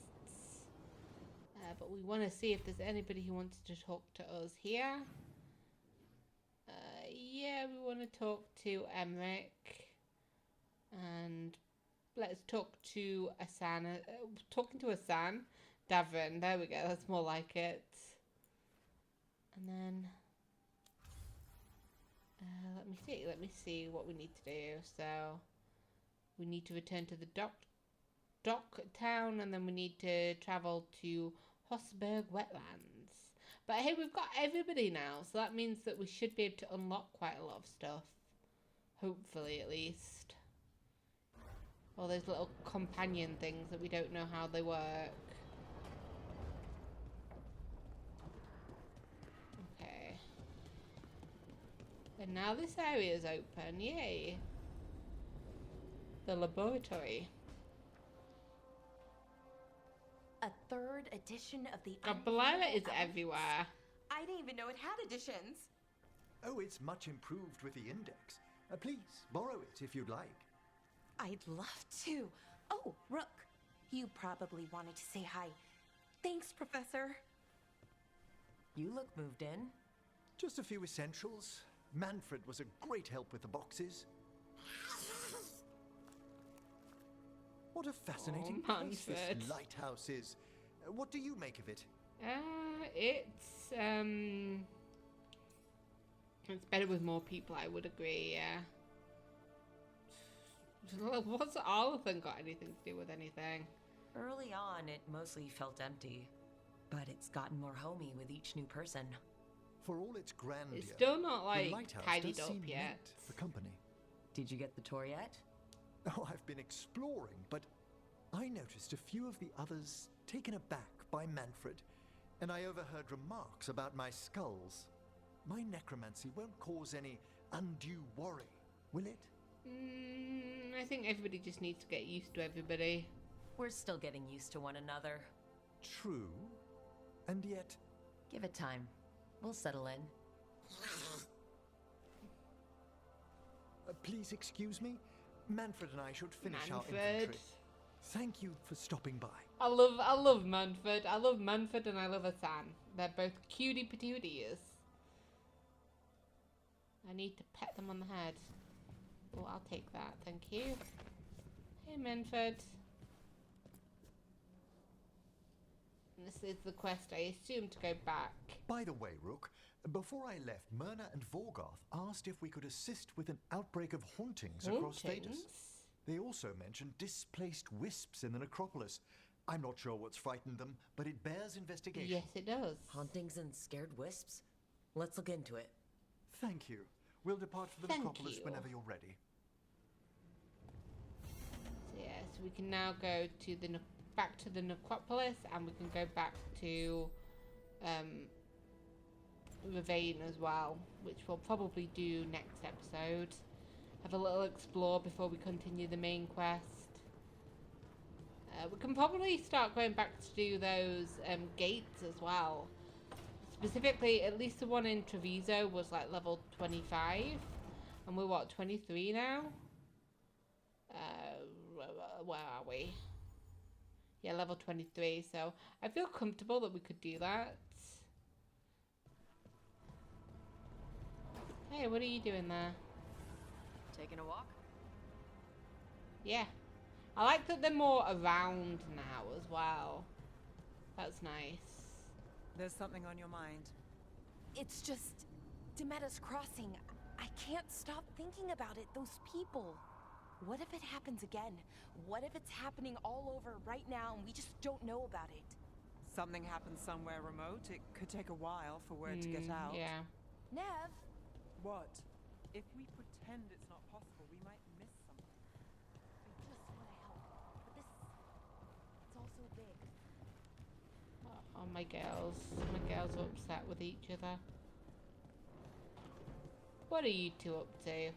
But we want to see if there's anybody who wants to talk to us here. Yeah, we want to talk to Emmerich. And let's talk to Asan. Talking to Asan. Davin, there we go, that's more like it. And then... let me see what we need to do. So, we need to return to the dock town, and then we need to travel to Hossberg Wetlands. But hey, we've got everybody now, so that means that we should be able to unlock quite a lot of stuff. Hopefully, at least. All those little companion things that we don't know how they work. Okay. And now this area is open. Yay. The laboratory. A third edition of the God, Belial is everywhere. I didn't even know it had editions. Oh, it's much improved with the index. Please, borrow it if you'd like. I'd love to. Oh, Rook, you probably wanted to say hi. Thanks, Professor. You look moved in. Just a few essentials. Manfred was a great help with the boxes. What a fascinating place this lighthouse is. What do you make of it? It's better with more people, I would agree, yeah. What's Arlathan got anything to do with anything? Early on, it mostly felt empty. But it's gotten more homey with each new person. For all its grandeur, it's still not, like, the lighthouse tidied does up seem yet. meant for company. Did you get the tour yet? Oh, I've been exploring, but I noticed a few of the others taken aback by Manfred, and I overheard remarks about my skulls. My necromancy won't cause any undue worry, will it? I think everybody just needs to get used to everybody. We're still getting used to one another. True, and yet... Give it time. We'll settle in. Please excuse me? Manfred and I should finish our Manfred. inventory. Thank you for stopping by. I love Manfred. I love Manfred and I love Asan. They're both cutie patooties. I need to pet them on the head. Oh, I'll take that. Thank you. Hey, Manfred. This is the quest, I assume, to go back. By the way, Rook, before I left, Myrna and Veilguard asked if we could assist with an outbreak of hauntings across Thedas. They also mentioned displaced wisps in the necropolis. I'm not sure what's frightened them, but it bears investigation. Yes, it does. Hauntings and scared wisps? Let's look into it. Thank you. We'll depart for the necropolis whenever you're ready. So, yeah, so we can now go to the back to the necropolis, and we can go back to Ravine as well, which we'll probably do next episode. Have a little explore before we continue the main quest. We can probably start going back to do those gates as well. Specifically, at least the one in Treviso was like level 25, and we're what, 23 now? Where are we? Yeah, level 23, so I feel comfortable that we could do that. Hey, what are you doing there? Taking a walk? Yeah. I like that they're more around now as well. That's nice. There's something on your mind. It's just... Demetta's Crossing. I can't stop thinking about it. Those people. What if it happens again? What if it's happening all over right now and we just don't know about it? Something happens somewhere remote. It could take a while for word to get out. Yeah. Nev? What? If we pretend it's not possible, we might miss something. I just want to help. But this... It's all so big. Oh, my girls. My girls are upset with each other. What are you two up to?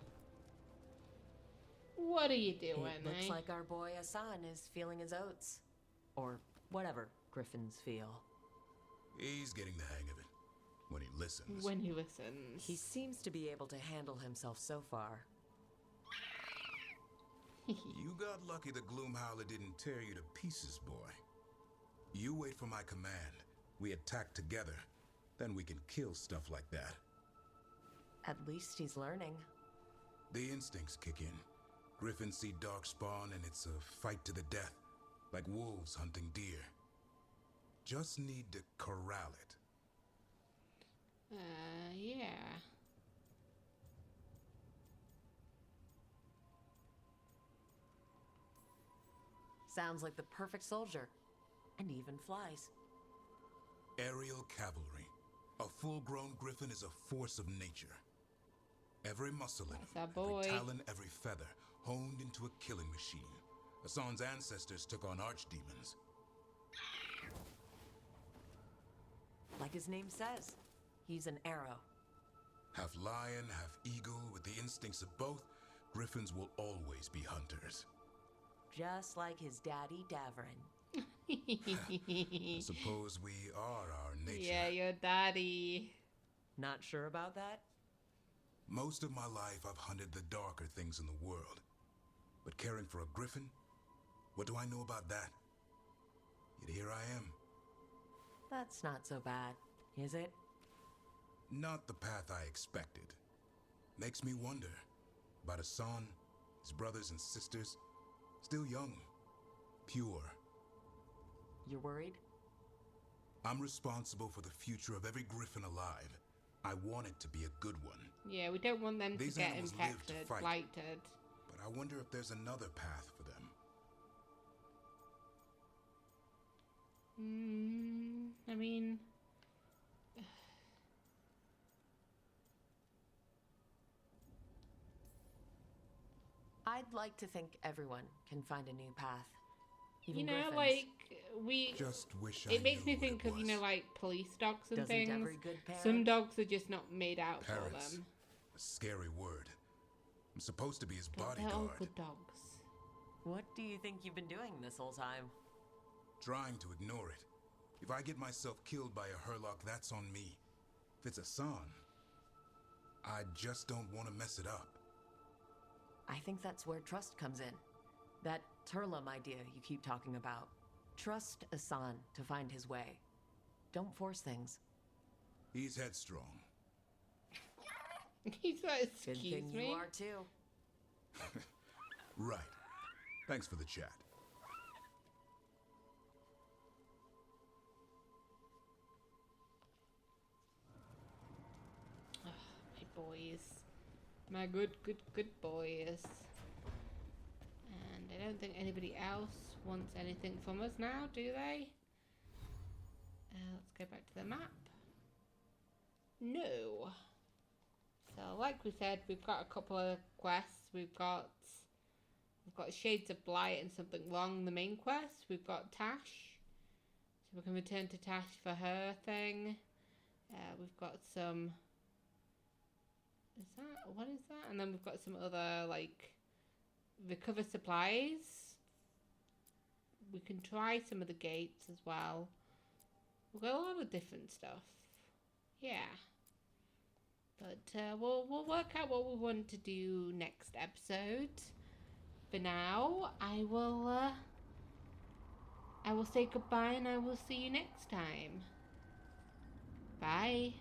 What are you doing, It looks like our boy Asan is feeling his oats. Or whatever griffins feel. He's getting the hang of it. When he listens. When he listens. He seems to be able to handle himself so far. You got lucky the Gloom Howler didn't tear you to pieces, boy. You wait for my command. We attack together. Then we can kill stuff like that. At least he's learning. The instincts kick in. Griffins see darkspawn and it's a fight to the death. Like wolves hunting deer. Just need to corral it. Yeah. Sounds like the perfect soldier. And even flies. Aerial cavalry. A full-grown griffin is a force of nature. Every muscle in That's him, our boy. every talon, every feather, honed into a killing machine. Hassan's ancestors took on archdemons. Like his name says, he's an arrow. Half lion, half eagle, with the instincts of both, griffins will always be hunters. Just like his daddy, Davrin. I suppose we are our nature. Yeah, your daddy. Not sure about that? Most of my life, I've hunted the darker things in the world. But caring for a griffin? What do I know about that? Yet here I am. That's not so bad, is it? Not the path I expected. Makes me wonder about Hassan, his brothers and sisters, still young, pure. You're worried? I'm responsible for the future of every griffin alive. I want it to be a good one. Yeah, we don't want them These to get animals live to infected, fight. blighted. But I wonder if there's another path for them. I mean... I'd like to think everyone can find a new path. Even You know, griffins. like, we... Just wish I It makes knew me think what of, it you know, was. like, police dogs and Doesn't things. every good parent? Some dogs are just not made out for Parents. them. A scary word. I'm supposed to be his But they're all bodyguard. good dogs. What do you think you've been doing this whole time? Trying to ignore it. If I get myself killed by a Hurlock, that's on me. If it's Hassan, I just don't want to mess it up. I think that's where trust comes in. That Turlum idea you keep talking about. Trust Hassan to find his way. Don't force things. He's headstrong. He's like, Good excuse thing me? you are too. Right. Thanks for the chat. My boys. My good boys. And I don't think anybody else wants anything from us now, do they? Let's go back to the map. No. So, like we said, we've got a couple of quests. We've got Shades of Blight and Something Wrong, the main quest. We've got Tash. So we can return to Tash for her thing. We've got some... What is that? And then we've got some other, like, recover supplies. We can try some of the gates as well. We've got a lot of different stuff. Yeah. But we'll work out what we want to do next episode. For now, I will say goodbye and I will see you next time. Bye.